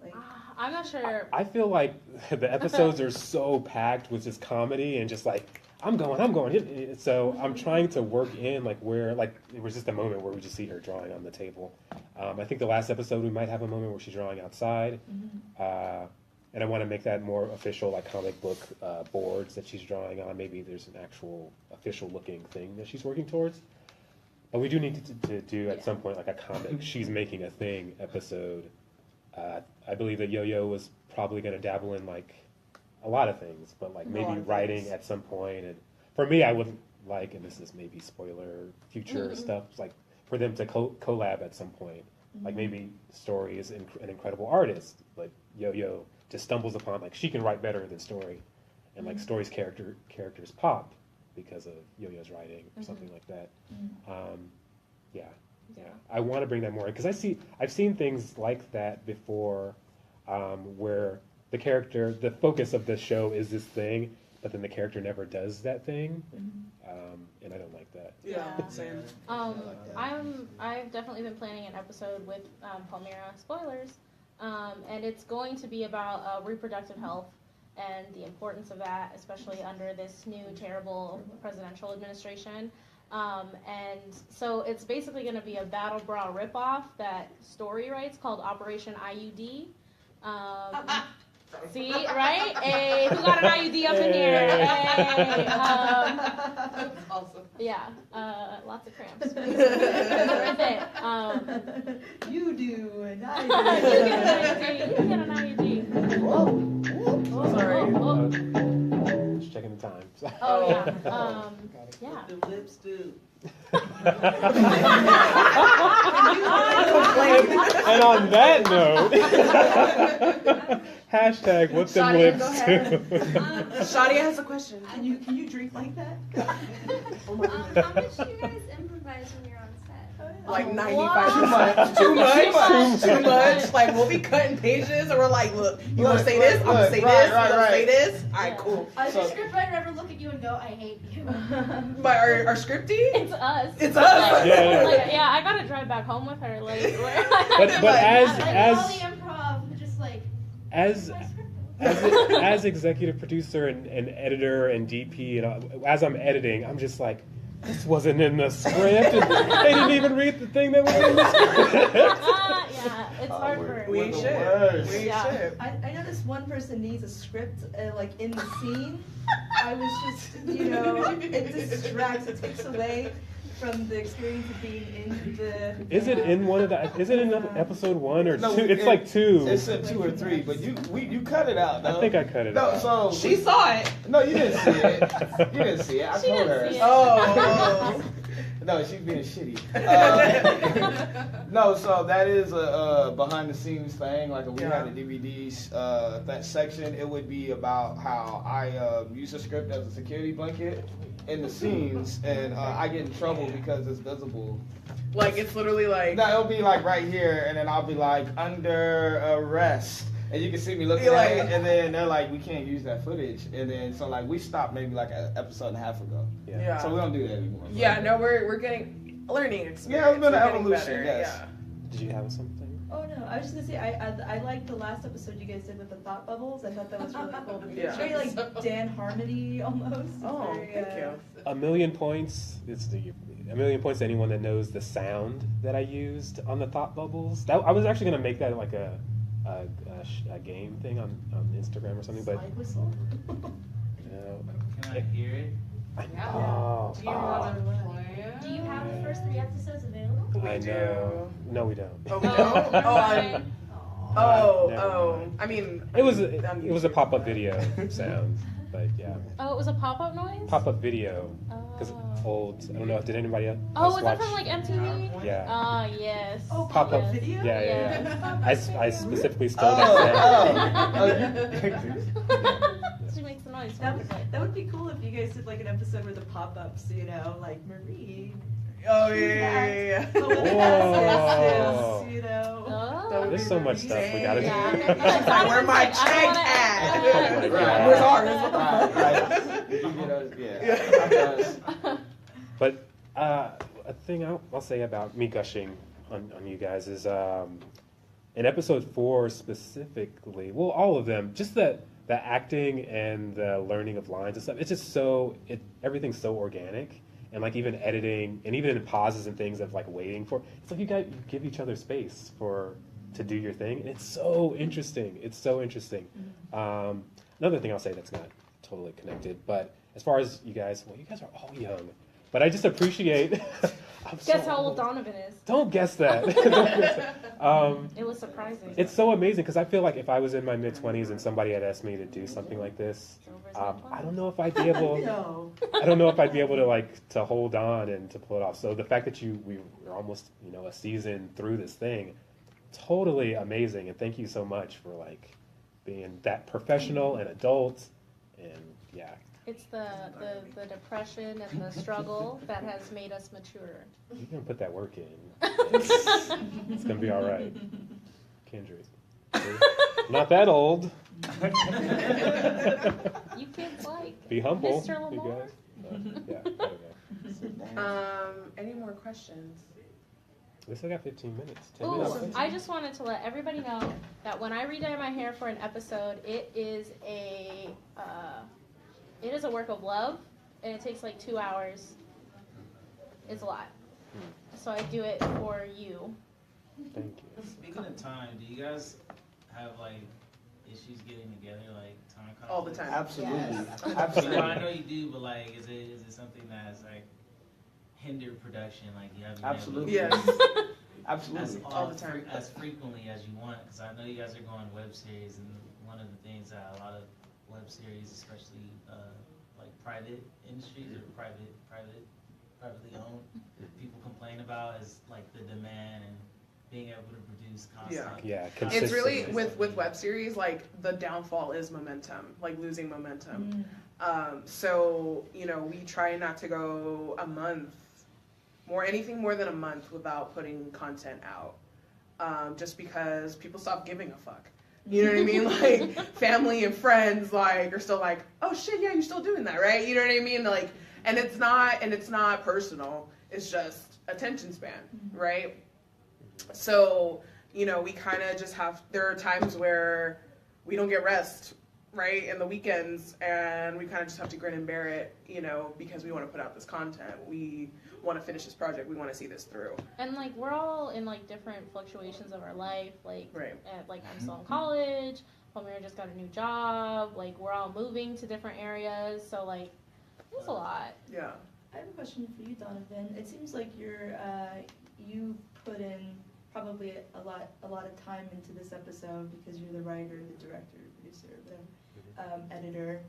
Like, I'm not sure. I feel like the episodes are so packed with just comedy and just like I'm going. So I'm trying to work in like where like there was just a moment where we just see her drawing on the table. I think the last episode we might have a moment where she's drawing outside, and I want to make that more official, like comic book boards that she's drawing on. Maybe there's an actual official looking thing that she's working towards. But we do need to do at some point like a comic she's making a thing episode. I believe that Yo-Yo was probably going to dabble in like a lot of things, but like maybe writing at some point. And for me, I would like, and this is maybe spoiler future stuff, like for them to collab at some point. Like maybe Story is an incredible artist, like Yo-Yo just stumbles upon like she can write better than Story, and like Story's characters pop because of Yo-Yo's writing or something like that. Yeah, I want to bring that more in because I've seen things like that before, where the focus of the show is this thing, but then the character never does that thing, and I don't like that. Yeah, same. I've definitely been planning an episode with Palmira, spoilers, and it's going to be about reproductive health and the importance of that, especially under this new terrible presidential administration. And so it's basically going to be a Battle Bra ripoff that Story writes called Operation IUD. See, right? Hey, who got an IUD up in here? Hey, awesome. Yeah, lots of cramps. Worth it. You do, and I You get an IUD. Whoa. Sorry. Just checking the time. Oh yeah. Yeah. What the lips do. And on that note, hashtag what the lips do. Shadia has a question. Can you drink like that? How much do you guys improvise guys when you're on set? Like 95%. Too Too much. Like, we'll be cutting pages, or we're like, look, you want to say this? I'm going to say this. You want to say this? All right, cool. Does your scriptwriter ever look at you and go, I hate you? But our scripty? It's us. It's us. Like, Yeah. like, yeah, I gotta drive back home with her. Like, But as all the improv, just like, as executive producer and editor and DP, and as I'm editing, I'm just like, this wasn't in the script. And they didn't even read the thing that was in the script. yeah, it's hard for We ain't shit. We ain't shit. I noticed one person needs a script, like in the scene. I was just, it distracts, it takes away from the experience of being in the. Is it in one of the? Is it in episode 1 or 2? No, It's like 2. It's in 2 or 3, but you cut it out. Though. I think I cut it out. So She saw it. No, you didn't see it. You didn't see it. I told her. Oh. No, she's being shitty. No, so that is a behind the scenes thing. Like if we had a DVDs that section, it would be about how I use a script as a security blanket in the scenes, and I get in trouble because it's visible. Like, it's literally like. No, it'll be like right here, and then I'll be like under arrest. And you can see me looking at it, and then they're like, we can't use that footage. And then, so like, we stopped maybe like an episode and a half ago. Yeah. So we don't do that anymore. Yeah, no, we're getting learning experience. Yeah, it's been an We're getting evolution, better, yes. Yeah. Did you have something? Oh no, I was just gonna say I liked the last episode you guys did with the thought bubbles. I thought that was really cool. Yeah. It's very like Dan Harmony almost. It's Oh, very, thank you. A million points. It's a million points to anyone that knows the sound that I used on the thought bubbles. I was actually gonna make that like a game thing on Instagram or something, but Slide whistle. Can I hear it? Oh, do you have the first 3 episodes available? I know. No, we don't. Oh, we don't? I mean, it was a pop-up video sound, but yeah. Oh, it was a pop-up noise? Pop-up video, because old. I don't know. Did anybody else Oh, was watch? that from like MTV? Yeah. Ah, yes. Oh, Pop-up video? Yeah. I specifically stole that sound. She makes the noise. That would be cool if you guys did like an episode with the pop-ups, like Marie. Oh yeah. Whoa. Oh. There's so much stuff we gotta do. Like, where my check at? Where's ours? But a thing I'll say about me gushing on you guys is in episode 4 specifically, well, all of them, just the acting and the learning of lines and stuff. It's just everything's so organic. And like even editing and even in pauses and things of like waiting for, it's like you give each other space to do your thing, and it's so interesting. It's so interesting. Another thing I'll say that's not totally connected, but as far as you guys are all young, but I just appreciate. Guess how old Donovan is. Don't guess that. It was surprising. It's so amazing because I feel like if I was in my mid-20s and somebody had asked me to do something like this, I don't know if I'd be able. I don't know if I'd be able to hold on and to pull it off. So the fact that we were almost a season through this thing, totally amazing, and thank you so much for being that professional and adult, and yeah. It's the depression and the struggle that has made us mature. You're gonna put that work in. It's gonna be all right. Kendrick. Not that old. You kids be humble. Mr. Lamar? You guys. Yeah. I don't know. Any more questions? We still got 15 minutes. 10 Ooh, minutes. I just wanted to let everybody know that when I redye my hair for an episode, it is a work of love, and it takes like 2 hours. It's a lot. So I do it for you. Thank you. Speaking of time, do you guys have issues getting together, time? All the time. Absolutely. Yes. Absolutely. Well, I know you do, but is it something that's hindered production? You haven't Absolutely. Yes. Absolutely. All the time. As frequently as you want, because I know you guys are going web series, and one of the things that a lot of web series, especially private industries or privately owned, people complain about is the demand and being able to produce content. Yeah. It's really with web series, the downfall is momentum, losing momentum. So we try not to go a month anything more than a month without putting content out. Just because people stop giving a fuck. You know what I mean? Like, family and friends, like, are still like, oh shit, yeah, you're still doing that, right? You know what I mean? Like, and it's not personal. It's just attention span, right? So, you know, we kind of just there are times where we don't get rest, right? In the weekends, and we kind of just have to grin and bear it, you know, because we want to put out this content. We want to finish this project. We want to see this through. And like we're all in like different fluctuations of our life. Like, right. I'm still in college. Palmira just got a new job. Like, we're all moving to different areas. So like, it's a lot. Yeah. I have a question for you, Donovan. It seems like you put in probably a lot of time into this episode because you're the writer, the director, producer, whatever, editor.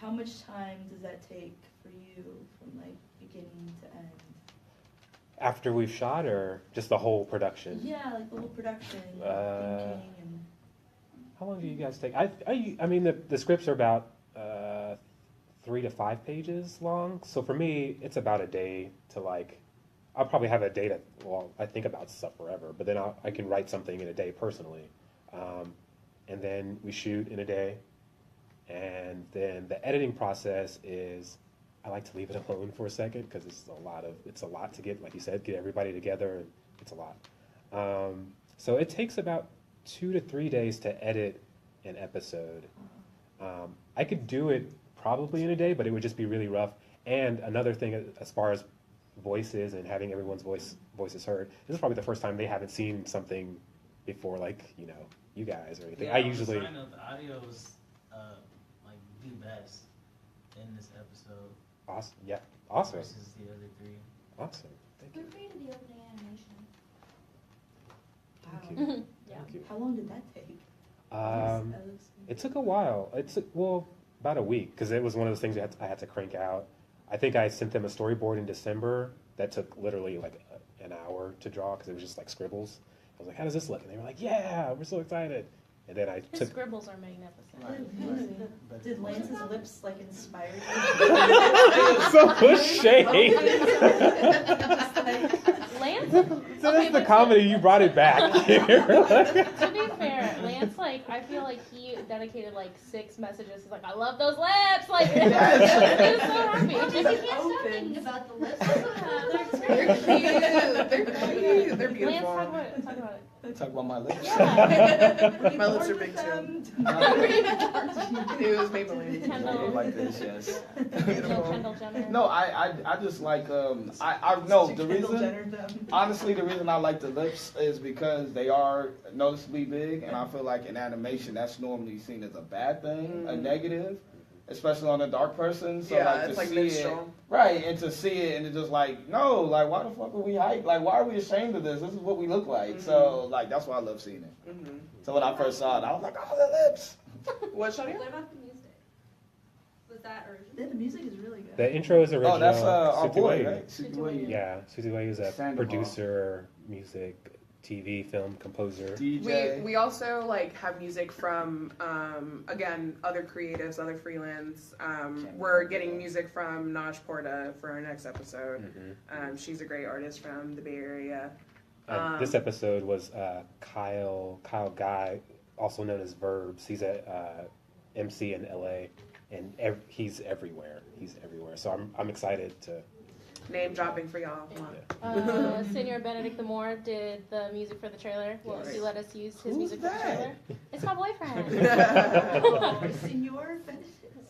How much time does that take for you from like beginning to end? After we've shot, or just the whole production? Yeah, like the whole production, thinking and... How long do you guys take? I mean, the scripts are about 3 to 5 pages long. So for me, it's about a day to like, I'll probably have a day that, well, I think about stuff forever, but then I can write something in a day personally. And then we shoot in a day. And then the editing process is, I like to leave it alone for a second because it's a lot to get, like you said, get everybody together, and it's a lot. So it takes about 2 to 3 days to edit an episode. I could do it probably in a day, but it would just be really rough. And another thing, as far as voices and having everyone's voices heard, this is probably the first time they haven't seen something before, like, you know, you guys or anything. Yeah, I usually. The audio was like the best in this episode. Awesome. Yeah. Awesome. Versus the other 3. Awesome. Thank you. Who created the opening animation? Thank you. Yeah. Thank you. How long did that take? It took a while. About a week, because it was one of those things I had to crank out. I think I sent them a storyboard in December that took literally like an hour to draw because it was just like scribbles. I was like, how does this look? And they were like, yeah, we're so excited. And then His scribbles are magnificent. Did Lance's lips like inspire you? So much shade. Lance? So that's the comedy, you brought it back here. To be fair, Lance, like, I feel like he dedicated like 6 messages. He's like, I love those lips. Like, he was so happy. Well, because you can't stop thinking about the lips. They're cute. They're cute. They're beautiful. Lance, talk about it. Talk about my lips. Yeah. My lips are big too. It was Maybelline. Kendall. Like this, yes. No, Kendall Jenner. No, I just like I know the reason. Honestly, the reason I like the lips is because they are noticeably big, and I feel like in animation that's normally seen as a bad thing, a negative, especially on a dark person. So yeah, like it's to like see minstrel. it, right, and to see it and it's just like, no, like why the fuck are we hyped? Like why are we ashamed of this? This is what we look like. So like that's why I love seeing it. So when I first saw it, I was like, oh, the lips. What, Shania? What about the music? Was that original? Yeah, the music is really good. The intro is original. Oh, that's our boy, Suzuki. right? Suzuki. Yeah, Suzuki is a Sandoval. producer, music, TV, film composer. DJ. We also like have music from again other creatives, other freelance. We're getting music from Naj Porta for our next episode. She's a great artist from the Bay Area. This episode was Kyle Guy, also known as Verbs. He's a MC in LA, and he's everywhere. So I'm excited to. Name dropping for y'all. Senor Benedict the Moore did the music for the trailer. Well, he let us use his music for the trailer. It's my boyfriend. Senor Benedict.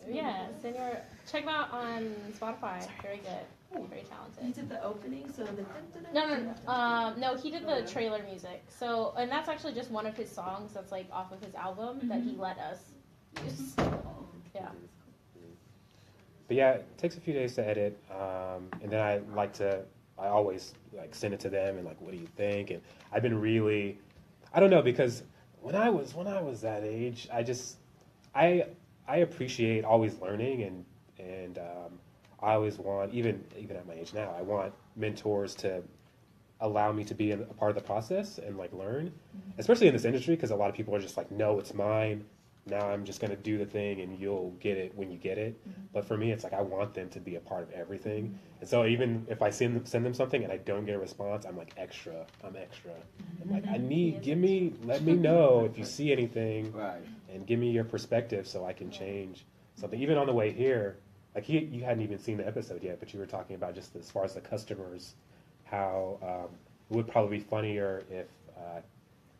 Yeah, Senor. Check him out on Spotify. Very good. Very talented. He did the opening, so the... No, he did the trailer music. So, and that's actually just one of his songs that's like off of his album that he let us use. Yeah. But yeah, it takes a few days to edit, and then I always like send it to them and like, what do you think? And I've been really, I don't know, because when I was that age, I appreciate always learning, and I always want, even at my age now, I want mentors to allow me to be a part of the process and like learn, especially in this industry, because a lot of people are just like, no, it's mine. now I'm just going to do the thing and you'll get it when you get it. But for me, it's like I want them to be a part of everything. And so even if I send them something and I don't get a response, I'm like extra. I'm like, let me know if you see anything, Right. and give me your perspective so I can change something. Even on the way here, like you hadn't even seen the episode yet, but you were talking about just as far as the customers, how it would probably be funnier if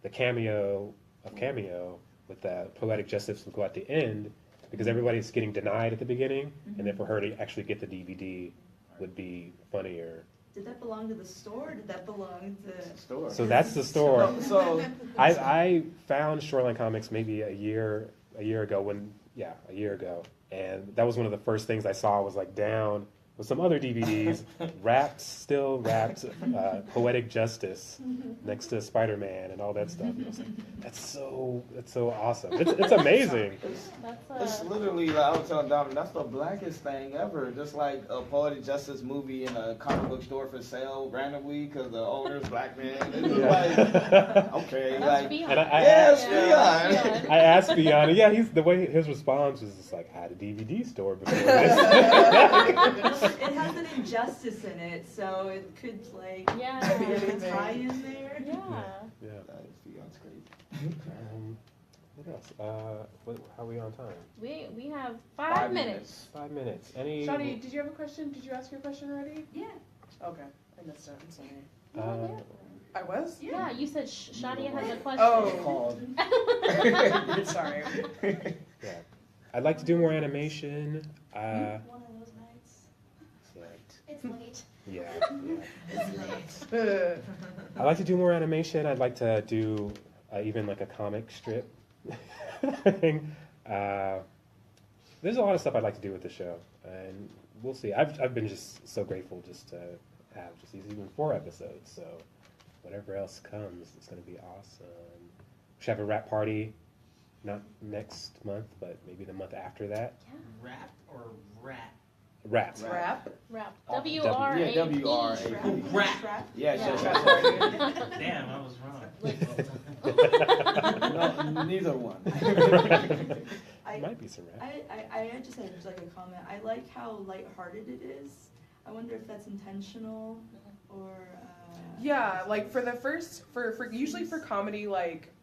the cameo with the poetic justice would go at the end, because everybody's getting denied at the beginning, and then for her to actually get the DVD would be funnier. Did that belong to the store? Or did that belong to Store. So that's the store. So I found Shoreline Comics maybe a year ago, and that was one of the first things I saw was like down with some other DVDs, wrapped, Poetic Justice next to Spider-Man and all that stuff. And I was like, that's so awesome. It's amazing. It's literally, like I was telling Donovan, that's the blackest thing ever. Just like a Poetic Justice movie in a comic book store for sale randomly because the owner's black man. It's like, okay, That's like, Beyond. And yes, Beyond. I asked Beyond, the way his response was just like, I had a DVD store before this. It has an injustice in it, so it could like be a tie in there. Yeah. Beyond's crazy. What else? How are we on time? We have 5 minutes. 5 minutes. Any? Shadi, did you have a question? Did you ask your question already? Yeah. Okay, I missed it. I'm sorry. Uh, I was? Yeah, you said Shadia has a question. Oh. Sorry. Yeah. I'd like to do more animation. One of those nights. It's late. Yeah. It's late. I'd like to do more animation. I'd like to do even like a comic strip thing. There's a lot of stuff I'd like to do with the show, and we'll see. I've been just so grateful just to have just these even 4 episodes. So whatever else comes, it's going to be awesome. We should have a rap party, not next month, but maybe the month after that. Rap or rat? Rap. Rap. Yeah, W-R-A-P. W-R-A-P. Rap. Yeah, Damn, I was wrong. No, neither one. Might be some rap. I just had like a comment. I like how lighthearted it is. I wonder if that's intentional or. Yeah, like for the first, for usually for comedy, like,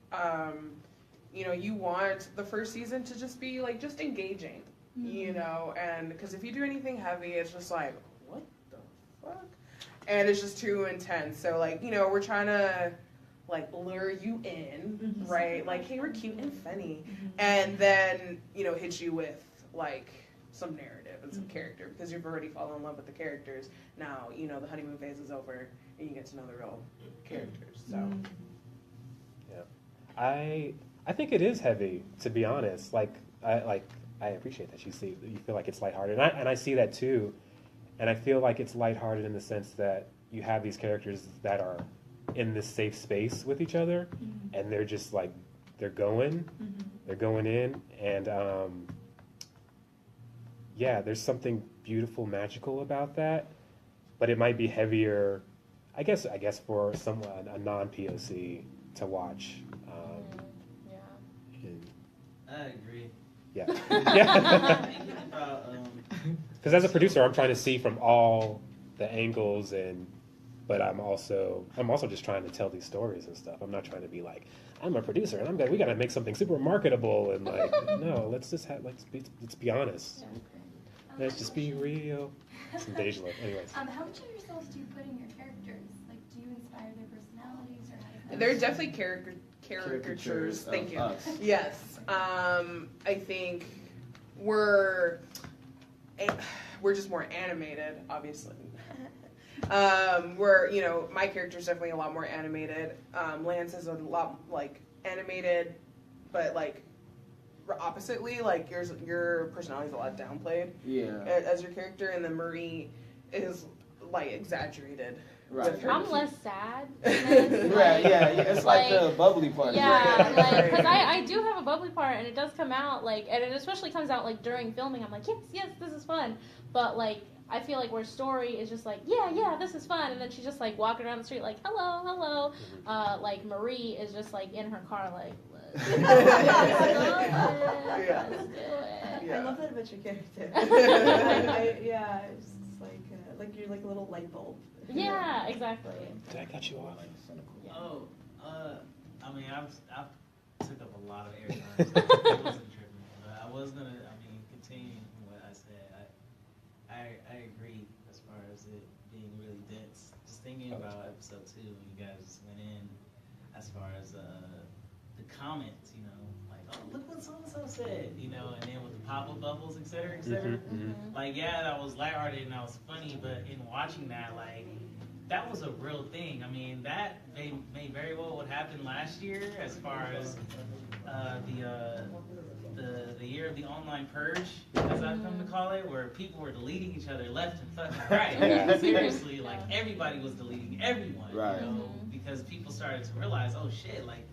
you want the first season to just be like just engaging, and because if you do anything heavy, it's just like, what the fuck, and it's just too intense. So like, we're trying to like lure you in, right? Like, hey, we're cute and funny, and then hit you with like some narrative and some character, because you've already fallen in love with the characters. Now the honeymoon phase is over and you get to know the real characters. So yeah, I think it is heavy, to be honest. I appreciate that you feel like it's lighthearted, and I see that too. And I feel like it's lighthearted in the sense that you have these characters that are in this safe space with each other, and they're just like they're going in, and yeah, there's something beautiful, magical about that. But it might be heavier, I guess for someone, a non-POC to watch. I agree. Yeah. About, Because as a producer, I'm trying to see from all the angles, but I'm also just trying to tell these stories and stuff. I'm not trying to be like, I'm a producer and we got to make something super marketable and like, no, let's be honest. Yeah. Let's just be real. Some deja vu. Anyways. How much of yourselves do you put in your characters? Like, do you inspire their personalities, or how does that? there are definitely caricatures. Thank you. Us. Yes, I think we're just more animated, obviously. My character's definitely a lot more animated. Lance is a lot like animated, but like oppositely, like your personality is a lot downplayed. Yeah. As your character, and then Marie is like exaggerated. Right. With her. I'm less sad. Right, yeah, it's like the bubbly part. Yeah, like, because I do have a bubbly part, and it does come out, like, and it especially comes out, like, during filming. I'm like, yes, this is fun. But, like, I feel like where Story is just like, yeah, this is fun, and then she's just like walking around the street like, hello. Like Marie is just like in her car like, let's do it. I love that about your character. Yeah, it's just like you're like a little light bulb. Yeah, exactly. Did I cut you off? Oh, I mean, I've took up a lot of airtime. I wasn't tripping, but I was gonna. I mean, continuing what I said, I agree as far as it being really dense. Just thinking about episode 2 when you guys went in, as far as the comments, you know, like, oh, look what so and so said, you know, and then with the pop-up bubbles, et cetera, et cetera. Like, yeah, that was lighthearted and that was funny, but in watching that, like, that was a real thing. I mean, that may very well what happened last year as far as the year of the online purge, as I've come to call it, where people were deleting each other left and fucking right. Yeah. Seriously, like everybody was deleting everyone, Right. you know, because people started to realize, oh shit, like,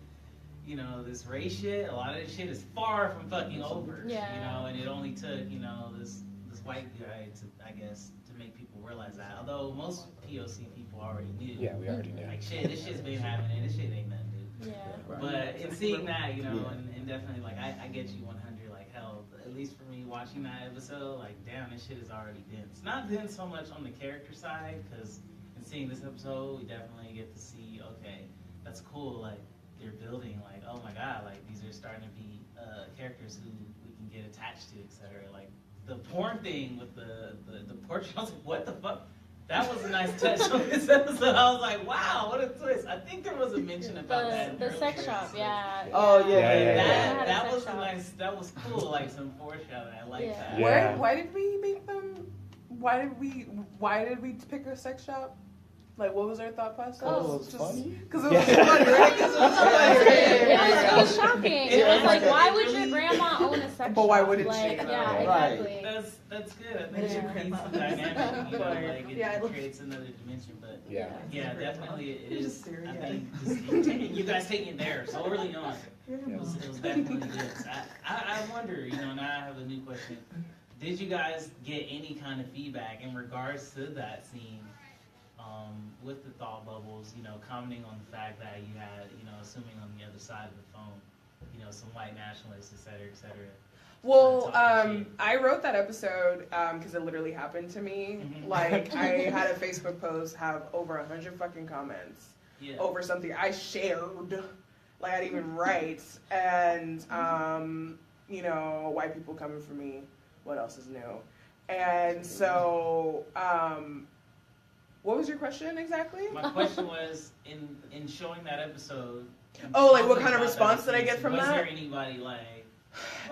you know, this race shit, a lot of this shit is far from fucking over. Yeah. You know, and it only took, you know, this white guy to, I guess, to make people realize that. Although most POC people already knew. Yeah, we already knew. Like, shit, this shit's been happening, this shit ain't nothing, dude. Yeah. Right. But in seeing that, you know, Yeah. and definitely, like, I get you 100, like, hell, at least for me, watching that episode, like, damn, this shit is already dense. Not dense so much on the character side, because in seeing this episode, we definitely get to see, okay, that's cool, like, they're building, like, oh my god, like, these are starting to be characters who we can get attached to, etc. Like, the porn thing with the portrait, I was like, what the fuck? That was a nice touch on this episode. I was like, wow, what a twist. I think there was a mention about that. The sex shop, yeah. Oh, yeah. That was a nice, that was cool, like some foreshadowing. I like that. Yeah. Why did we make them? Why did we pick a sex shop? Like, what was our thought process? Oh, it was funny. Because it was funny, right? Because it was funny. It was shocking. It was like, why would your grandma own a sex shop? But why wouldn't she? Like, yeah, Right. exactly. That's good. I think it creates some dynamic, you know, like it creates another dimension. But Yeah. Definitely it is. Just staring I at think you guys taking it there so early on. It was definitely good. I wonder, you know, now I have a new question. Did you guys get any kind of feedback in regards to that scene? With the thought bubbles, you know, commenting on the fact that you had, you know, assuming on the other side of the phone, you know, some white nationalists, et cetera, et cetera. Well, I wrote that episode because it literally happened to me. Like, I had a Facebook post have over 100 fucking comments over something I shared. Like, I didn't even write. And, you know, white people coming for me. What else is new? And so, what was your question exactly? My question was, in showing that episode. Oh, like what kind of response did I get from that? Was there anybody like?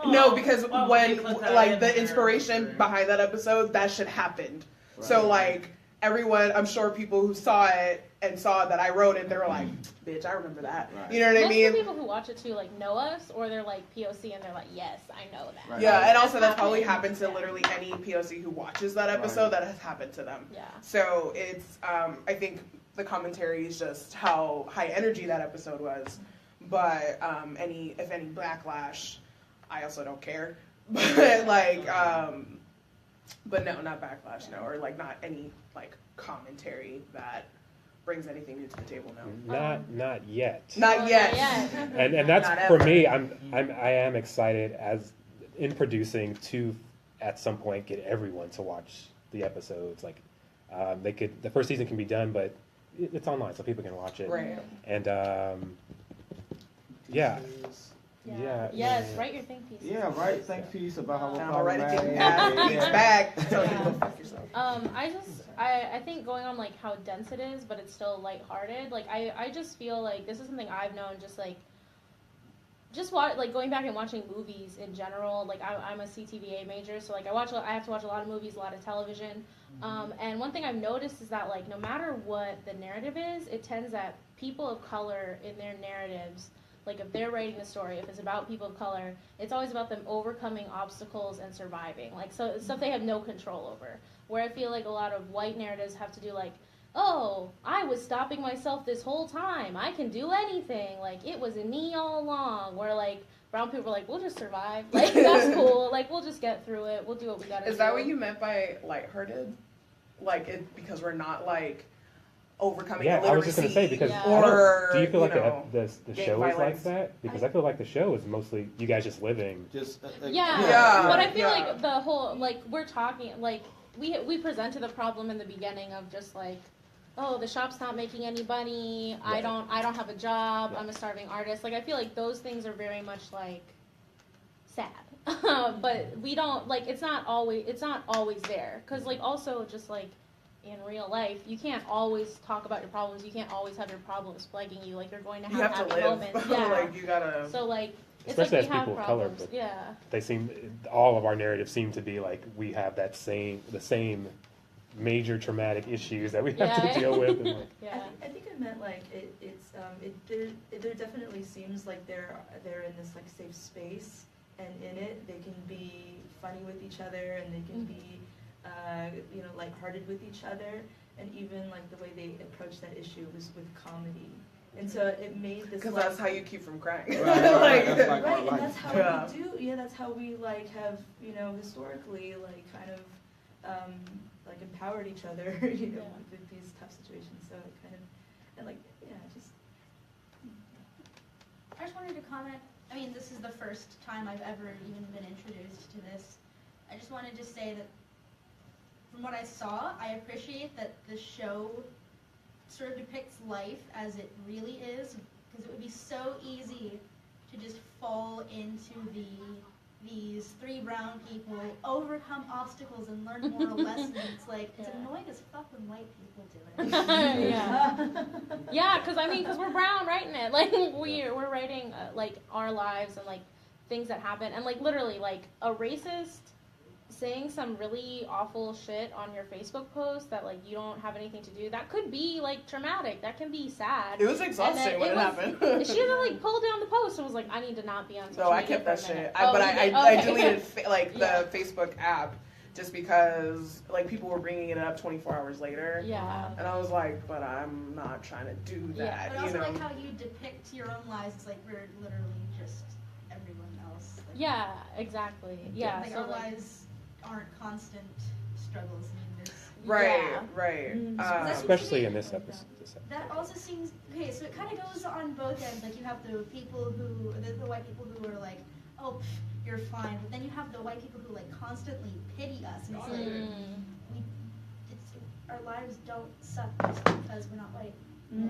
No, because when like the inspiration behind that episode, that shit happened. Right. So like everyone, I'm sure people who saw it and saw that I wrote it, they were like, "Bitch, I remember that." Right. You know what I mean? Most of the people who watch it too like know us, or they're like POC and they're like, "Yes, I know that." Right. Yeah, and also that's probably happened to literally any POC who watches that episode. That has happened to them. Yeah. So it's, I think the commentary is just how high energy that episode was, but if any backlash, I also don't care. But like, but no, not backlash, no, or like not any like commentary that brings anything new to the table, no. Not yet. Not yet. And that's for me. I am excited as in producing to at some point get everyone to watch the episodes. Like the first season can be done, but it's online, so people can watch it. Right. And Yes, write your think piece. Yeah, write think piece about how I'm gonna write a think piece back. Tell you to go fuck yourself. I think going on like how dense it is, but it's still lighthearted. Like I just feel like this is something I've known like going back and watching movies in general. Like I'm a CTVA major, so like I have to watch a lot of movies, a lot of television. And one thing I've noticed is that like no matter what the narrative is, it tends that people of color in their narratives, like if they're writing a story, if it's about people of color, it's always about them overcoming obstacles and surviving. Like so stuff they have no control over. Where I feel like a lot of white narratives have to do like, oh, I was stopping myself this whole time. I can do anything. Like it was in me all along. Where like brown people are like, we'll just survive. Like that's cool. Like we'll just get through it. We'll do what we gotta do. Is that what you meant by lighthearted? like it because we're not like overcoming Yeah, illiteracy. I was just gonna say because or, do you feel like know, the gang show is like violence. that? Because I feel like the show is mostly you guys just living. Just Yeah. But I feel like the whole like we're talking like we presented the problem in the beginning of just like, oh, the shop's not making any money. Right. I don't have a job. I'm a starving artist. Like I feel like those things are very much like sad. But we don't like it's not always there because like also just like in real life you can't always talk about your problems. You can't always have your problems plaguing you. Like you're going to have to happy live. moments. Yeah. Like you gotta. So like it's Especially like as we have people of color, problems. but Yeah. they seem all of our narratives seem to be like we have the same major traumatic issues that we have to deal with. And like, I think I meant like there definitely seems like they're in this like safe space, and in it they can be funny with each other, and they can be lighthearted with each other, and even like the way they approach that issue was with comedy. And so it made this because like, that's how you keep from crying. right, and that's how we do. Yeah, that's how we like have historically like kind of like empowered each other, with these tough situations. So it kind of and like just. I just wanted to comment. I mean, this is the first time I've ever even been introduced to this. I just wanted to say that from what I saw, I appreciate that the show sort of depicts life as it really is, because it would be so easy to just fall into these three brown people overcome obstacles and learn moral lessons. Like it's annoying as fuck when white people do it. Yeah, because we're brown writing it. Like we're writing like our lives and like things that happen, and like literally like a racist saying some really awful shit on your Facebook post that like you don't have anything to do, that could be like traumatic, that can be sad. It was exhausting when it happened. She had to like pull down the post and was like, I need to not be on social No, I media kept that for a shit. minute. I deleted the Facebook app just because like people were bringing it up 24 hours later. Yeah. And I was like, but I'm not trying to do that. But also like how you depict your own lives. It's like we're literally just everyone else. Like, yeah, exactly. Yeah. Like our lives aren't constant struggles. I mean, right. especially in this episode. That also seems okay. So it kind of goes on both ends. Like you have the people who, the white people who are like, oh, you're fine. But then you have the white people who like constantly pity us, and it's like, our lives don't suck just because we're not white.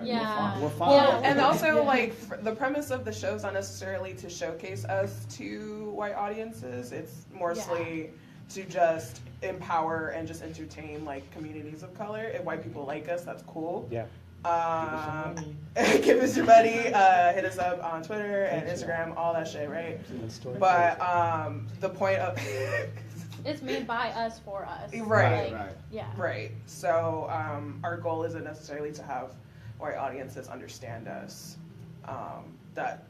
Yeah. We're fine. Well, and also like the premise of the show is not necessarily to showcase us to white audiences. It's mostly to just empower and just entertain like communities of color. If white people like us, that's cool. Yeah. Give us your money. Hit us up on Twitter and Instagram, all that shit, right? But the point of it's made by us for us. Right. Like, yeah. Right. So our goal isn't necessarily to have white audiences understand us. But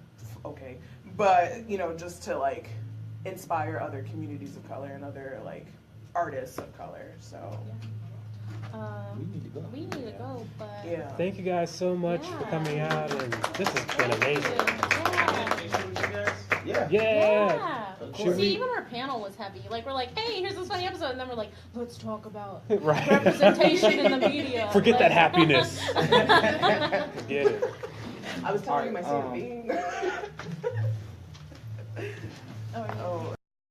just to like inspire other communities of color and other like artists of color. So we need to go. But Thank you guys so much for coming out, and this has been amazing. Yeah. See, even our panel was heavy. Like we're like, hey, here's this funny episode, and then we're like, let's talk about Right. representation in the media. Forget that happiness. Forget it. I was telling you my state of being. Oh.